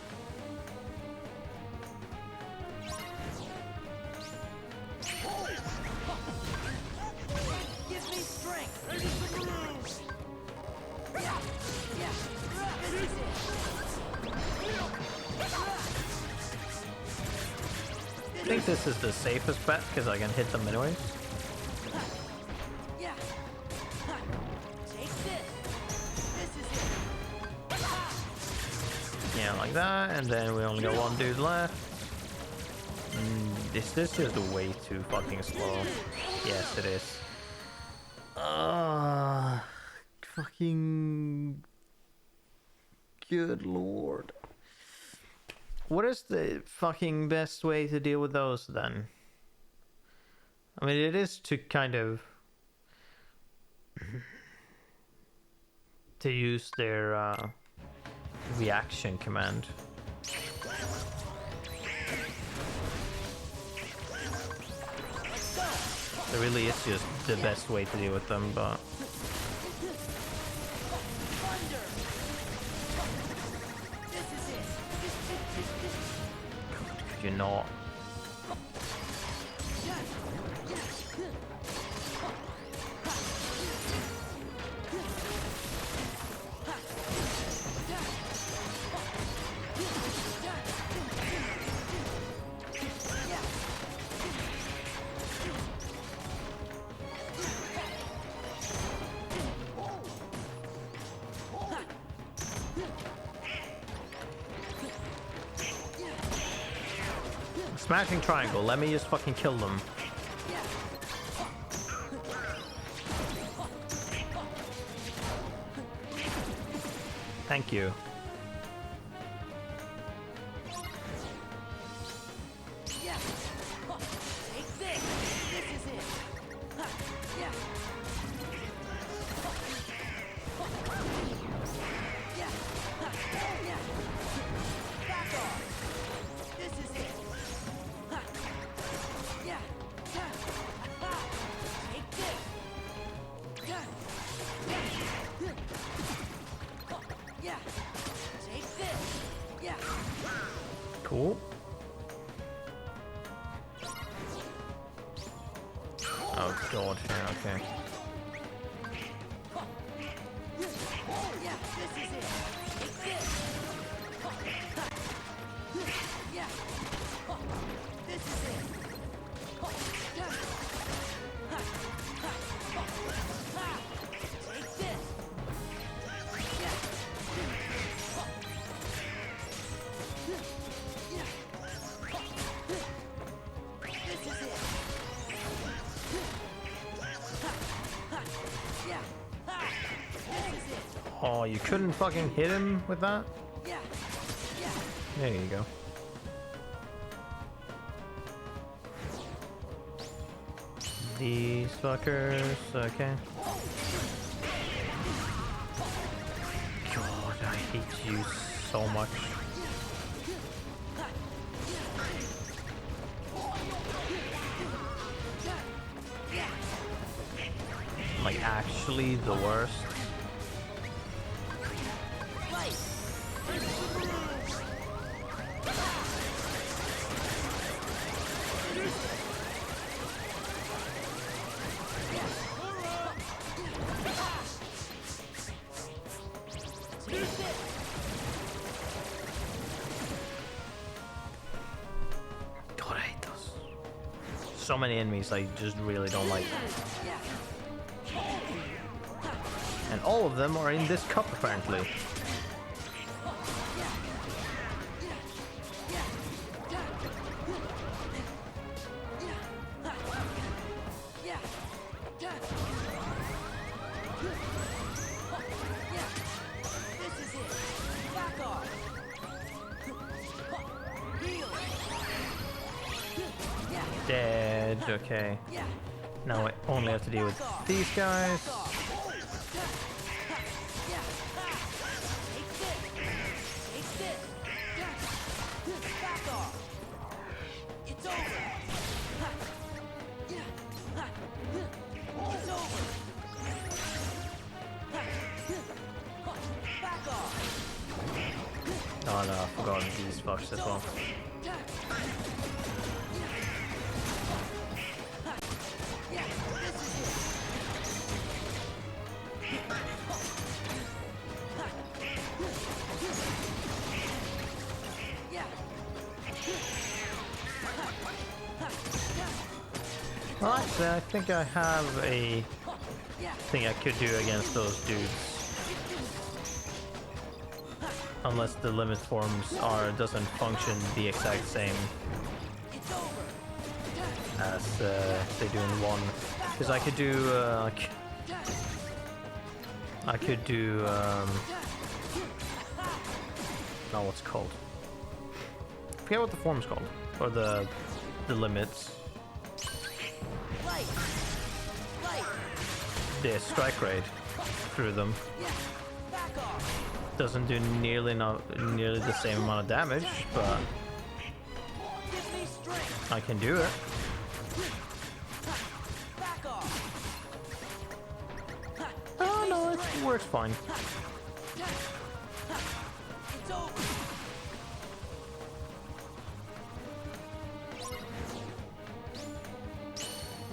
I think this is the safest bet because I can hit them anyways. Yeah, like that, and then we only got one dude left. This is just way too fucking slow. Yes, it is. Fucking good lord. What is the fucking best way to deal with those then? I mean, it is to kind of to use their reaction command. It really is just the best way to deal with them, but could you not? Smashing triangle, let me just fucking kill them. Thank you. Cool. Oh god, yeah, okay. Oh, you couldn't fucking hit him with that? Yeah. There you go. These fuckers, okay. God, I hate you so much. Like, actually the worst. God, I hate those. So many enemies I just really don't like. And all of them are in this cup, apparently. Dead, okay. Now I only have to deal with these guys. Oh no, I forgot these fucks as well. Well, actually, I think I have a thing I could do against those dudes. Unless the limit forms doesn't function the exact same as they do in 1. Because I could do oh, what's it called? I forget what the form's called, or the limits. The strike rate through them doesn't do nearly the same amount of damage, but I can do it. Oh no, it works fine.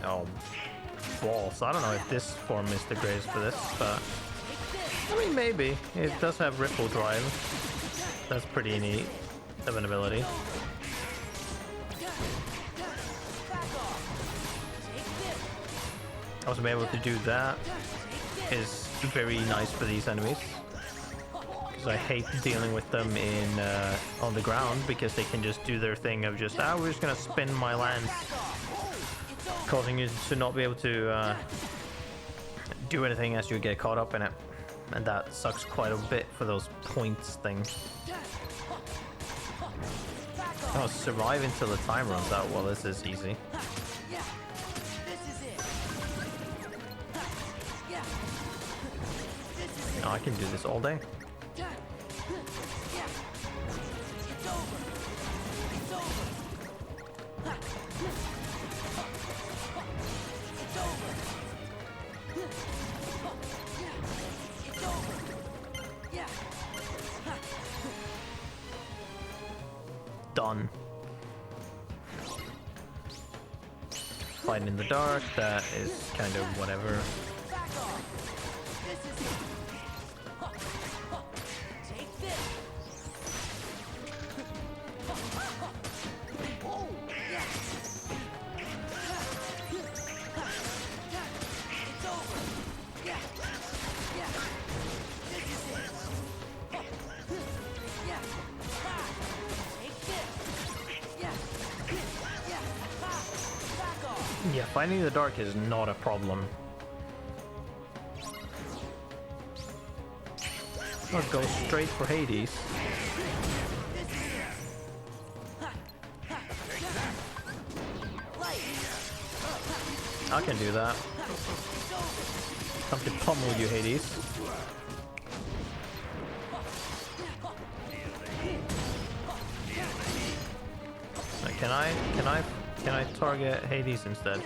Oh, balls. I don't know if this form is the greatest for this, but I mean, maybe. It does have Ripple Drive. That's pretty neat of an ability. Also being able to do that is very nice for these enemies. Because I hate dealing with them in on the ground, because they can just do their thing of just, we're just gonna spin my lance, causing you to not be able to do anything as you get caught up in it. And that sucks quite a bit for those points things. Oh, survive until the time runs out. Well, this is easy. Oh, I can do this all day. Done. Fighting in the dark, that is kind of whatever. Yeah, fighting in the dark is not a problem. I'll go straight for Hades. I can do that. Time to pummel you, Hades. Can I target Hades instead?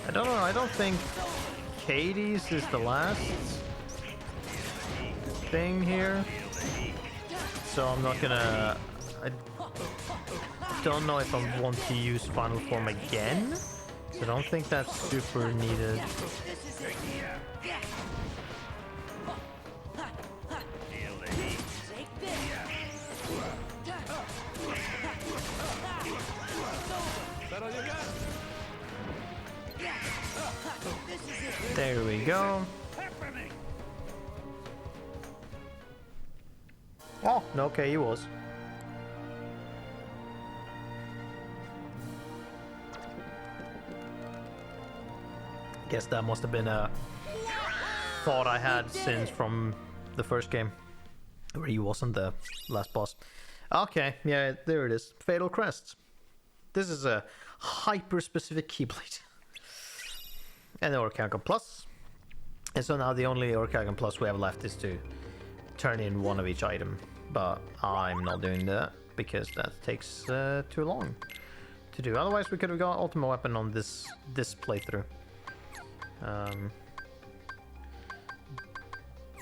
I don't know, I don't think Hades is the last thing here. So I'm not gonna... I don't know if I want to use Final Form again. So I don't think that's super needed. There we go. Oh, no, okay, he was. Guess that must have been a thought I had since from the first game, where he wasn't the last boss. Okay, yeah, there it is. Fatal Crests. This is a hyper-specific Keyblade. And the Orcagon Plus. And so now the only Orcagon Plus we have left is to turn in one of each item. But I'm not doing that because that takes too long to do. Otherwise we could have got Ultimate Weapon on this playthrough.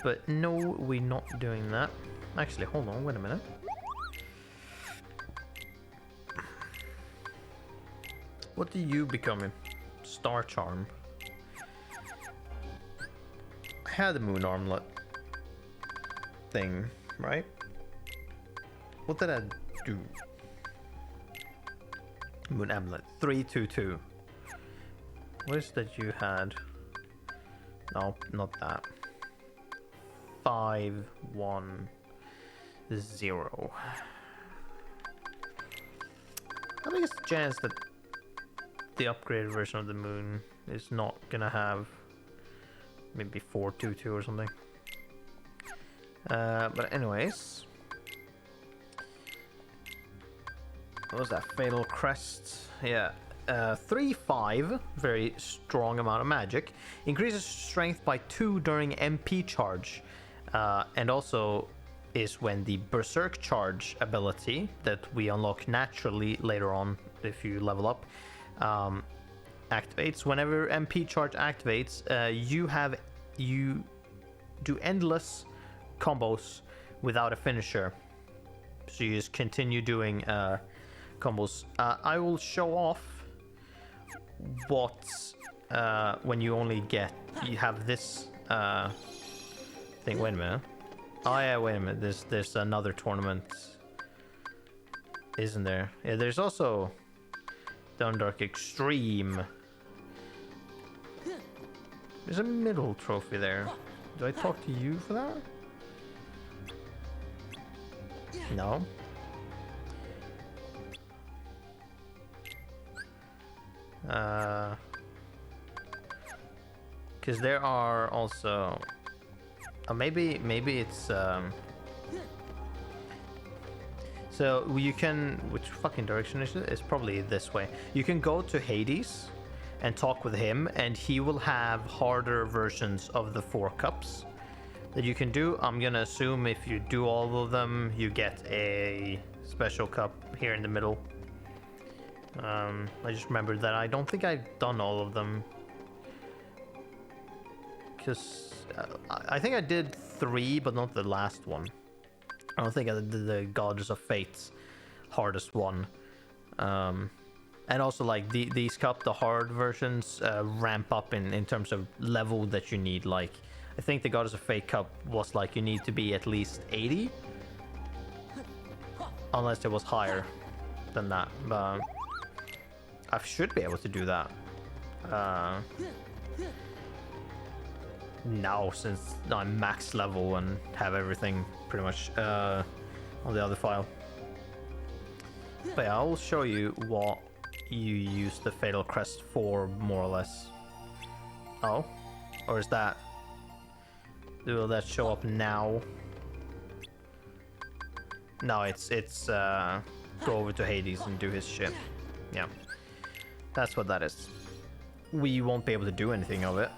But no, we're not doing that. Actually, hold on, wait a minute. What do you become? Star Charm. I had the Moon Armlet thing, right? What did I do? Moon Amulet 322. What is that you had? No, not that. 510. How big is the chance that the upgraded version of the moon is not gonna have maybe 422 or something? But anyways, what was that? Fatal Crest? Yeah. 3-5, very strong amount of magic. Increases strength by 2 during MP charge. And also is when the Berserk charge ability that we unlock naturally later on if you level up activates. Whenever MP charge activates, you do endless combos without a finisher. So you just continue doing combos. I will show off what when you only get, you have this thing. Wait a minute. Oh yeah, wait a minute. There's another tournament, isn't there? Yeah, there's also Underdark Extreme. There's a middle trophy there. Do I talk to you for that? No. Because there are also maybe it's so you can, which fucking direction is it? It's probably this way. You can go to Hades and talk with him, and he will have harder versions of the 4 cups, that you can do. I'm gonna assume if you do all of them, you get a special cup here in the middle. I just remembered that I don't think I've done all of them. Because I think I did 3, but not the last one. I don't think I did the Goddess of Fate's hardest one. And also, like, these cup, the hard versions, ramp up in terms of level that you need. Like, I think the Goddess of Fate cup was like you need to be at least 80. Unless it was higher than that. But I should be able to do that. Now, since I'm max level and have everything pretty much on the other file. But yeah, I'll show you what you use the Fatal Crest for, more or less. Oh? Or is that... Will that show up now? No, it's go over to Hades and do his shit. Yeah. That's what that is. We won't be able to do anything of it.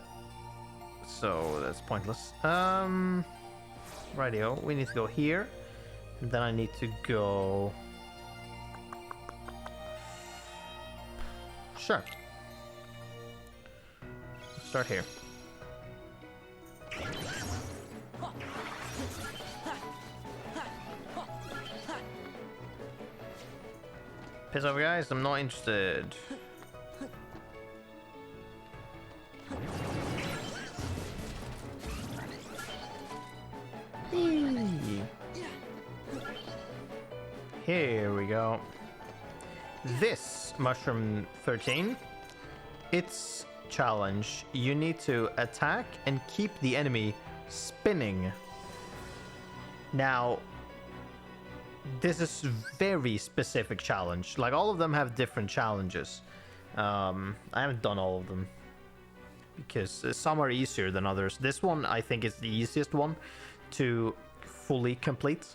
So that's pointless. Rightio, we need to go here. And then I need to go... Sure. Let's start here. Piss off, guys, I'm not interested. Here we go. This Mushroom 13, its challenge, you need to attack and keep the enemy spinning. Now, this is very specific challenge. Like, all of them have different challenges. I haven't done all of them because some are easier than others. This one, I think, is the easiest one to fully complete.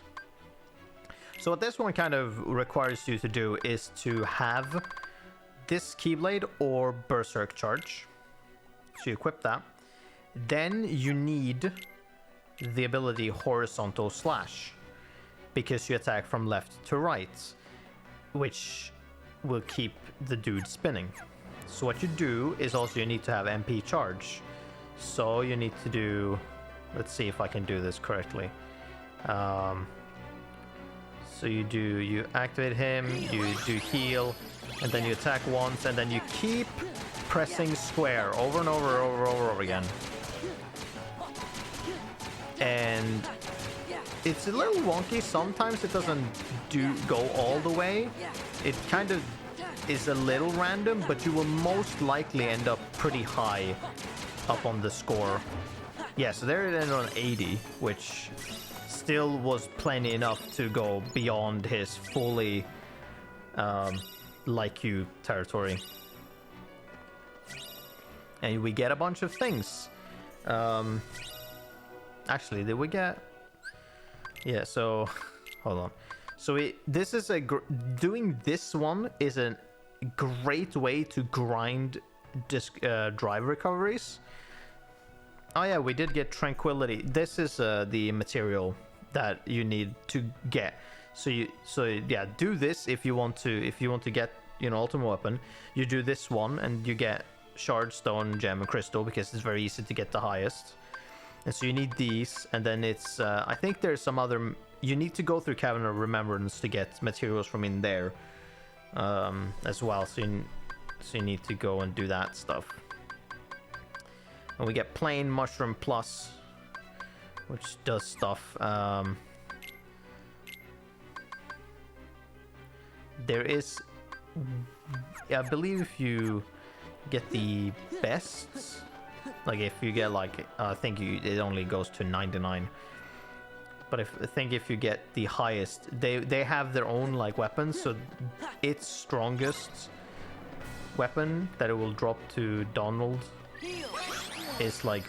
So what this one kind of requires you to do is to have this Keyblade or Berserk Charge. So you equip that. Then you need the ability Horizontal Slash, because you attack from left to right, which will keep the dude spinning. So what you do is also you need to have MP Charge. So you need to do... Let's see if I can do this correctly. So you activate him, you do heal, and then you attack once, and then you keep pressing square over and over again. And it's a little wonky. Sometimes it doesn't go all the way. It kind of is a little random, but you will most likely end up pretty high up on the score. Yeah, so there it ended on 80, which still was plenty enough to go beyond his fully like you territory. And we get a bunch of things. Actually, did we get... Yeah, so... Hold on. So this is doing this one is a great way to grind drive recoveries. Oh yeah, we did get Tranquility. This is the material that you need to get. So yeah, do this if you want to get, you know, ultimate weapon. You do this one and you get Shard, Stone, Gem, and Crystal, because it's very easy to get the highest. And so you need these, and then it's I think there's some other... You need to go through Cavern of Remembrance to get materials from in there as well. So you need to go and do that stuff. And we get plain Mushroom Plus, which does stuff. There is... I believe if you get the best... Like if you get like... I think it only goes to 99. But I think if you get the highest... They have their own like weapons, so its strongest weapon that it will drop to Donald is like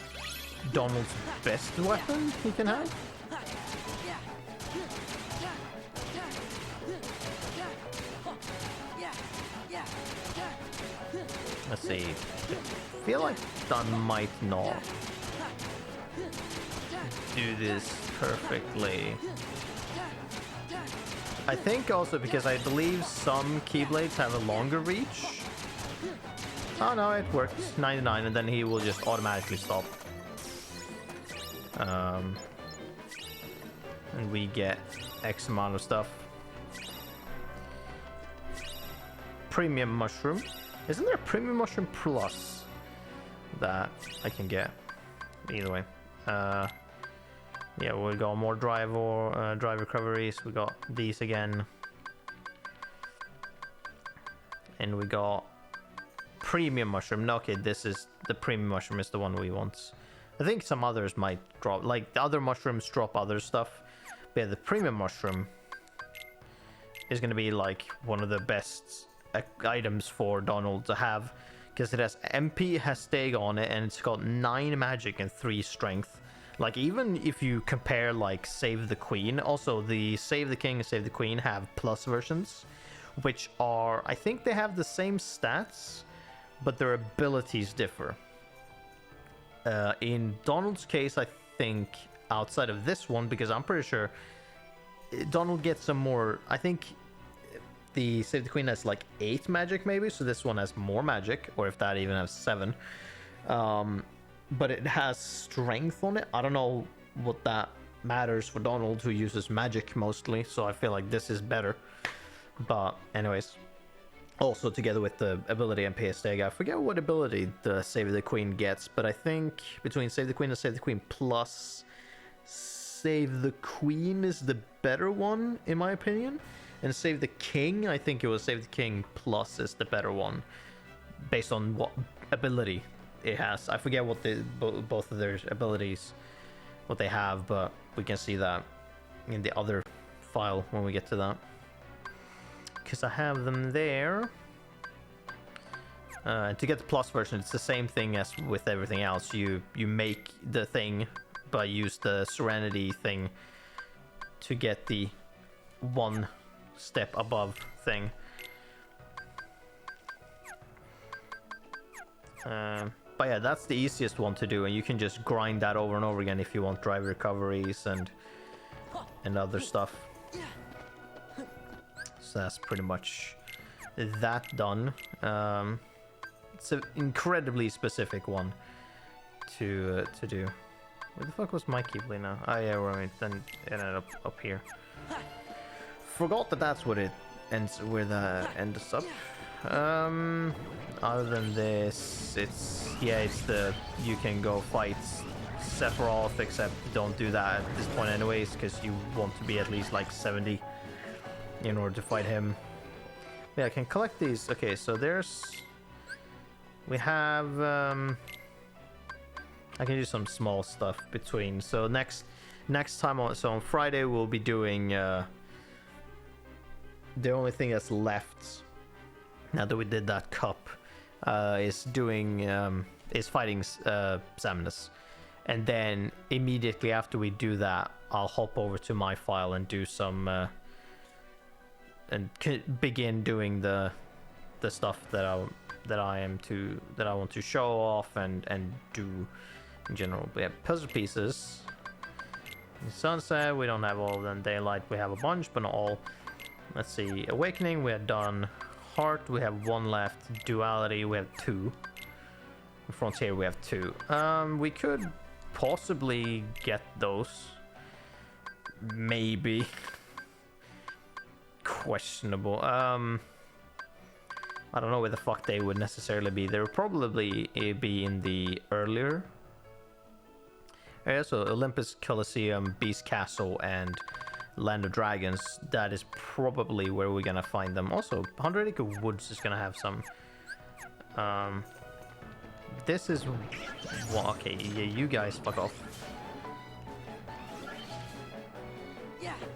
Donald's best weapon he can have. Let's see. I feel like that might not do this perfectly. I think also because I believe some Keyblades have a longer reach. Oh no, it works. 99, and then he will just automatically stop. And we get X amount of stuff. Premium mushroom. Isn't there a premium mushroom plus that I can get? Either way. Yeah, we got more drive recoveries. We got these again. And we got premium mushroom. No, okay, this is the premium mushroom is the one we want. I think some others might drop, like the other mushrooms drop other stuff. But yeah, the premium mushroom is going to be like one of the best items for Donald to have, because it has MP, has Steg on it, and it's got 9 magic and 3 strength. Like, even if you compare like Save the Queen, also the Save the King and Save the Queen have plus versions, which are, I think they have the same stats, but their abilities differ. In Donald's case, I think outside of this one, because I'm pretty sure Donald gets some more, I think the Save the Queen has like 8 magic maybe, so this one has more magic, or if that even has 7. But it has strength on it. I don't know what that matters for Donald, who uses magic mostly, so I feel like this is better. But anyways, also together with the ability and PSTG, I forget what ability the Save the Queen gets, but I think between Save the Queen and Save the Queen plus, Save the Queen is the better one in my opinion. And Save the King, I think it was Save the King plus is the better one, based on what ability it has. I forget what the both of their abilities, what they have, but we can see that in the other file when we get to that, because I have them there. To get the plus version, it's the same thing as with everything else. You make the thing, but use the Serenity thing to get the one step above thing. But yeah, that's the easiest one to do, and you can just grind that over and over again if you want drive recoveries and other stuff. So that's pretty much that done. It's an incredibly specific one to do. Where the fuck was my Keyblade now? Oh yeah, right, then it ended up here. Forgot that that's what it ends, where that ends up. Other than this, it's the you can go fight Sephiroth, except don't do that at this point anyways, because you want to be at least like 70 in order to fight him. Yeah, I can collect these. Okay, so we have I can do some small stuff between. So next time on Friday we'll be doing the only thing that's left now that we did that cup is fighting Samus, and then immediately after we do that, I'll hop over to my file and do some and begin doing the stuff that I want to show off and do in general. We have puzzle pieces. In Sunset, we don't have all of them. Daylight, we have a bunch, but not all. Let's see. Awakening, we have done. Heart, we have 1 left. Duality, we have 2. Frontier, we have 2. We could possibly get those. Maybe. Questionable. I don't know where the fuck they would necessarily be. They would probably be in the earlier area. So Olympus, Colosseum, Beast Castle, and Land of Dragons. That is probably where we're gonna find them. Also, 100 Acre Woods is gonna have some. This is well, okay. Yeah, you guys fuck off.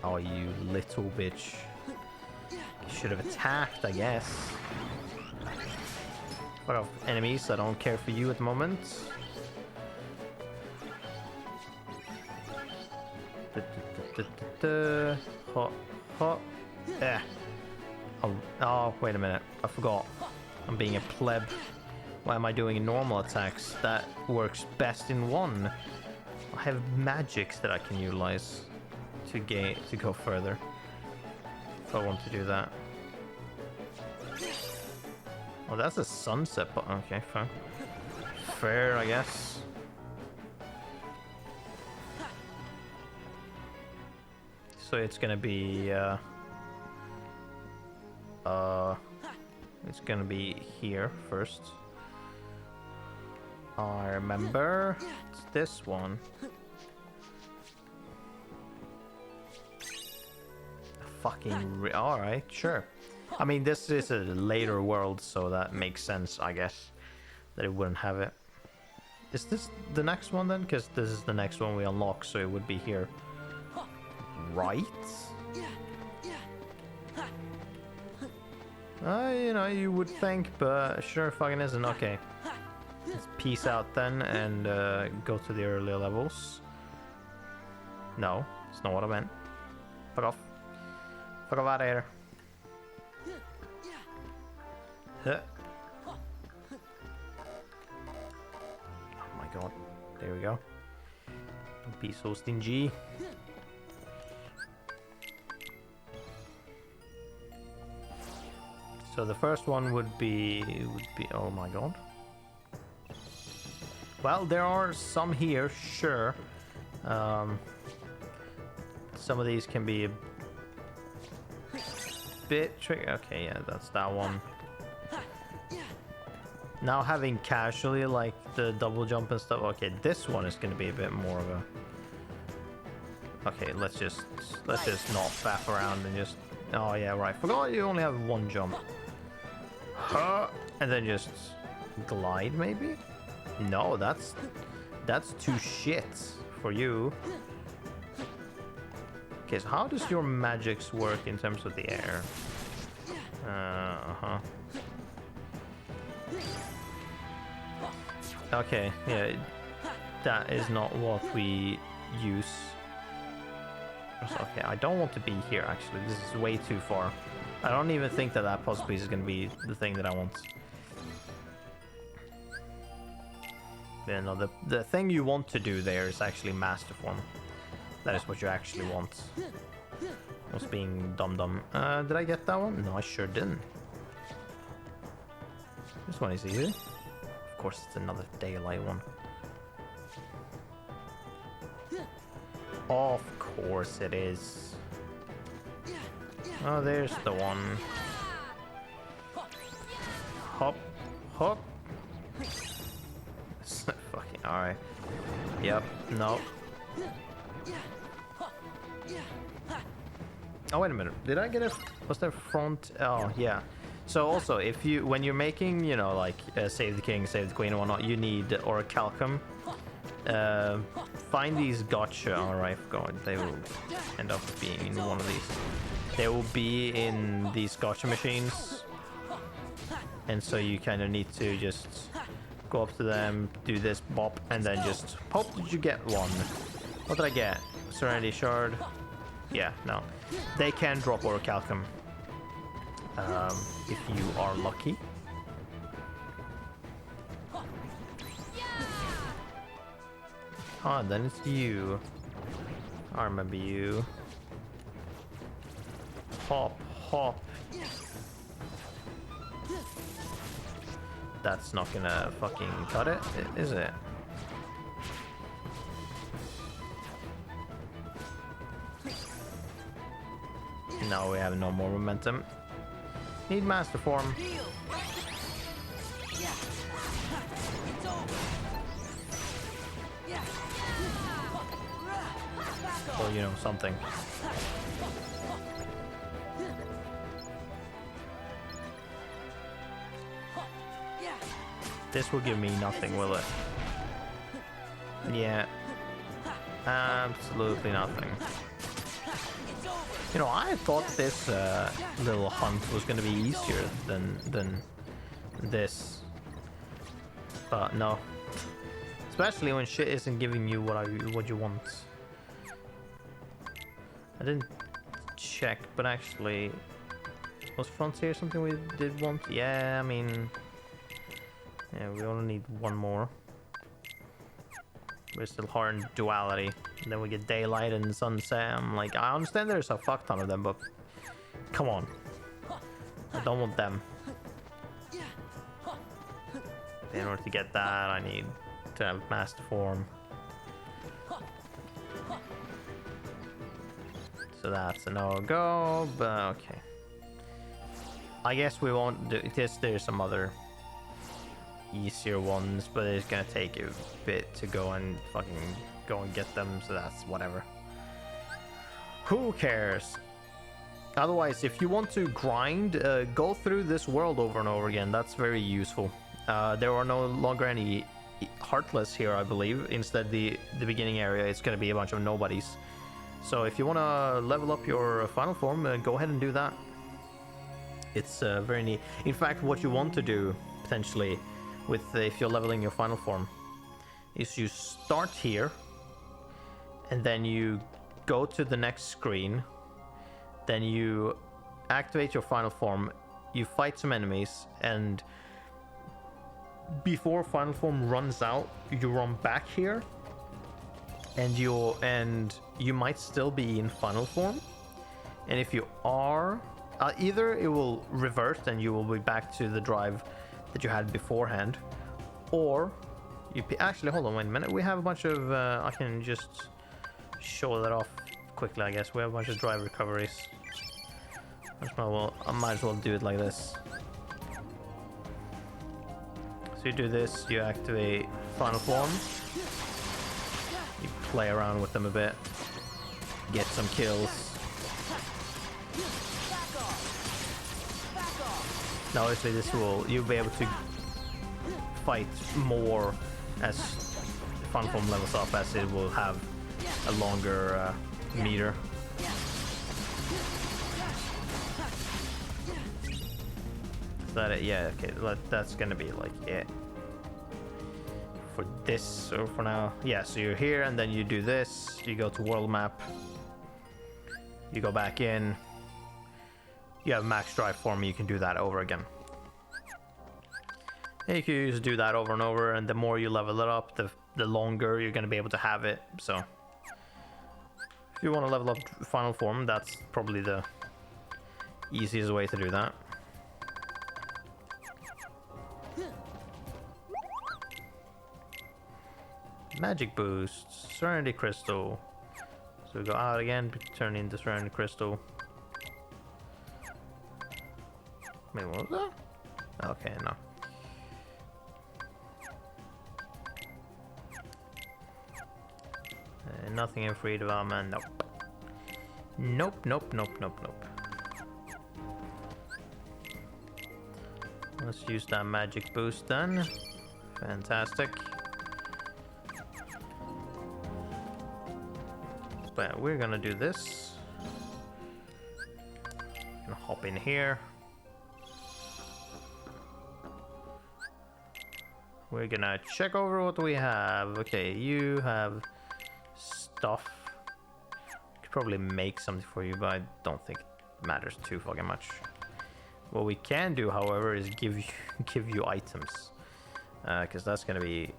Oh, you little bitch. You should have attacked, I guess. Fuck off, enemies. I don't care for you at the moment. Oh, wait a minute. I forgot. I'm being a pleb. Why am I doing normal attacks? That works best in 1. I have magics that I can utilize to go further if I want to do that. Oh, that's a sunset button. Okay, fine. Fair, I guess. So it's gonna be it's gonna be here first. I remember it's this one. All right, sure. I mean, this is a later world, so that makes sense, I guess, that it wouldn't have it. Is this the next one then? Because this is the next one we unlock, so it would be here. Right? You know, you would think, but sure fucking isn't. Okay. Let's peace out then and go to the earlier levels. No, that's not what I meant. Fuck off. Fuck off out of here. Huh. Oh my god. There we go. Don't be so stingy. So the first one would be oh my god. Well, there are some here, sure. Some of these can be a bit tricky. Okay, yeah, that's that one. Now having casually like the double jump and stuff. Okay, this one is going to be a bit more of a. Okay, let's just not faff around and just. Oh yeah, right. Forgot you only have one jump. And then just glide maybe. No, that's too shit for you. Okay, so how does your magics work in terms of the air? Okay, yeah, that is not what we use. Okay, I don't want to be here actually. This is way too far. I don't even think that possibly is going to be the thing that I want. Yeah, no, the thing you want to do there is actually master form. That is what you actually want. I was being dumb. Did I get that one? No, I sure didn't. This one is easy. Of course, it's another daylight one. Of course it is. Oh, there's the one. Hop, hop. Fucking alright. Yep. No. Oh wait a minute. Did I get a? Was there front? Oh yeah. So also, if you when you're making, you know, like save the king, save the queen, and whatnot, you need orichalcum. Find these gotcha. Alright, God, they will end up being in one of these. They will be in these gotcha machines, and so you kind of need to just go up to them, do this bop, and then just hope that you get one. What did I get? Serenity shard. Yeah, no. They can drop orichalcum if you are lucky. Oh, then it's you. I remember you. Hop, hop. That's not gonna fucking cut it, is it? No, we have no more momentum. Need master form. Or, you know, something. This will give me nothing, will it? Yeah. Absolutely nothing. You know, I thought this little hunt was going to be easier than this. But no. Especially when shit isn't giving you what you want. I didn't check, but actually, was Frontier something we did want? Yeah, I mean, yeah, we only need one more. We're still hard in duality. And then we get daylight and sunset. I'm like, I understand there's a fuck ton of them, but come on. I don't want them. In order to get that, I need to have master form. So that's a no-go, but okay. I guess we won't do this. There's some other easier ones, but it's gonna take a bit to go and get them, so that's whatever. Who cares? Otherwise, if you want to grind, go through this world over and over again. That's very useful. There are no longer any Heartless here, I believe. Instead, the beginning area is going to be a bunch of nobodies. So if you want to level up your final form, go ahead and do that. It's very neat. In fact, what you want to do, potentially, with if you're leveling your final form, is you start here, and then you go to the next screen, then you activate your final form, you fight some enemies, and before final form runs out, you run back here, and you might still be in final form. And if you are, either it will revert and you will be back to the drive that you had beforehand, or you actually, hold on, wait a minute. We have a bunch of I can just show that off quickly. I guess we have a bunch of drive recoveries. I might as well do it like this. So you do this, you activate final form, you play around with them a bit, get some kills. Now obviously you'll be able to fight more as final form levels up, as it will have a longer meter. Yeah, okay, that's gonna be like it for this, or for now. Yeah, so you're here, and then you do this, you go to world map, you go back in, you have max drive form, you can do that over again. And you can just do that over and over, and the more you level it up, the longer you're gonna be able to have it. So if you want to level up final form, that's probably the easiest way to do that. Magic boost, Serenity Crystal. So we go out again, turn into Serenity Crystal. Wait, what was that? Okay, no. Nothing in free development, nope. Nope. Let's use that magic boost then. Fantastic. But we're gonna do this. Gonna hop in here. We're gonna check over what we have. Okay, you have stuff. Could probably make something for you, but I don't think it matters too fucking much. What we can do, however, is give you items, because that's gonna be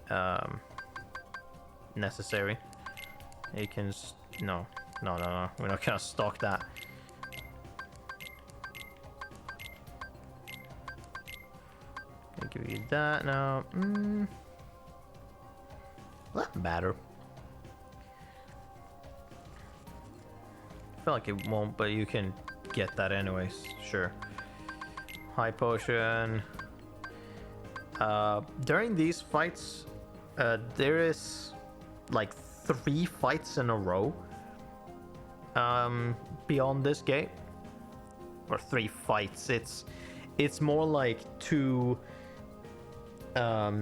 necessary. You can no, we're not gonna stock that. Gonna give you that now. That matter. I feel like it won't, but you can get that anyways. Sure. High potion. During these fights, there is like 3 fights in a row beyond this gate, or 3 fights. It's more like 2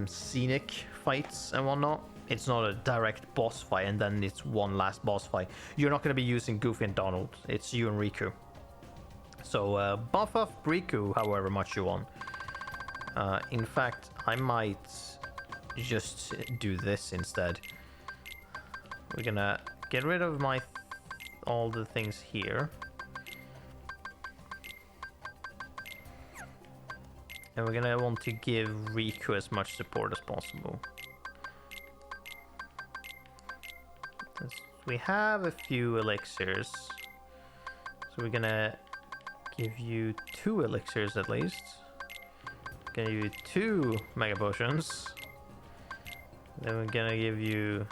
scenic fights and whatnot. It's not a direct boss fight and then it's one last boss fight. You're not going to be using Goofy and Donald. It's you and Riku. So buff up Riku however much you want. In fact, I might just do this instead. We're gonna get rid of all the things here. And we're gonna want to give Riku as much support as possible. We have a few elixirs. So we're gonna give you 2 elixirs at least. Gonna give you 2 mega potions. Then we're gonna give you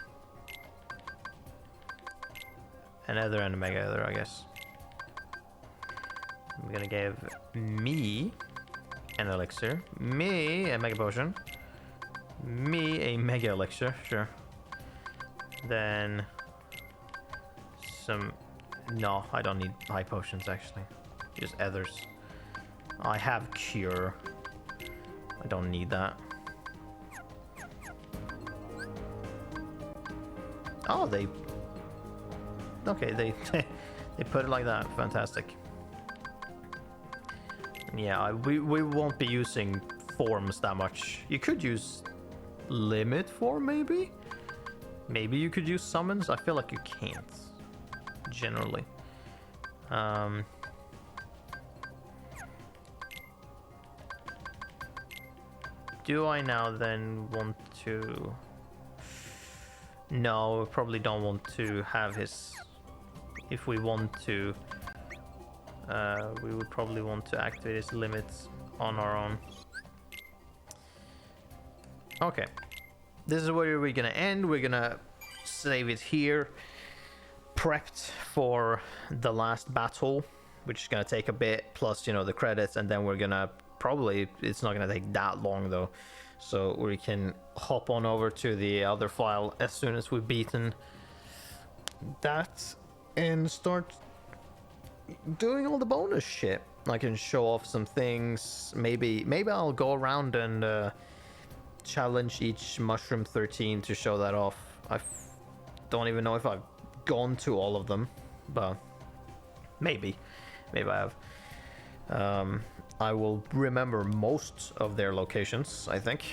an ether and a mega ether, I guess. We're gonna give me an elixir, me a mega potion, me a mega elixir, sure. Then some. No, I don't need high potions actually. Just ethers. I have cure. I don't need that. Oh, they. Okay, they they put it like that. Fantastic. Yeah, we won't be using forms that much. You could use limit form, maybe? Maybe you could use summons? I feel like you can't, generally. Do I now then want to... No, we probably don't want to have his... If we want to... we would probably want to activate his limits on our own. Okay. This is where we're gonna end. We're gonna save it here. Prepped for the last battle, which is gonna take a bit, plus, you know, the credits, and then we're gonna probably... It's not gonna take that long, though. So we can hop on over to the other file as soon as we've beaten that and start doing all the bonus shit. I can show off some things. Maybe I'll go around and challenge each Mushroom 13 to show that off. I don't even know if I've gone to all of them, but maybe I have. I will remember most of their locations, I think.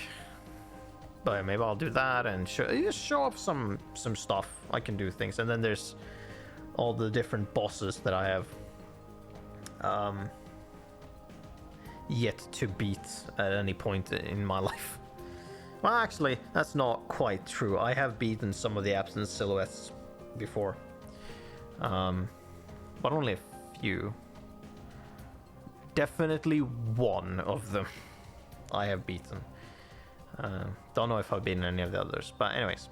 But maybe I'll do that and just show off some stuff. I can do things, and then there's all the different bosses that I have yet to beat at any point in my life. Well, actually, that's not quite true. I have beaten some of the absent silhouettes before, but only a few. Definitely one of them I have beaten. Don't know if I've beaten any of the others, but anyways.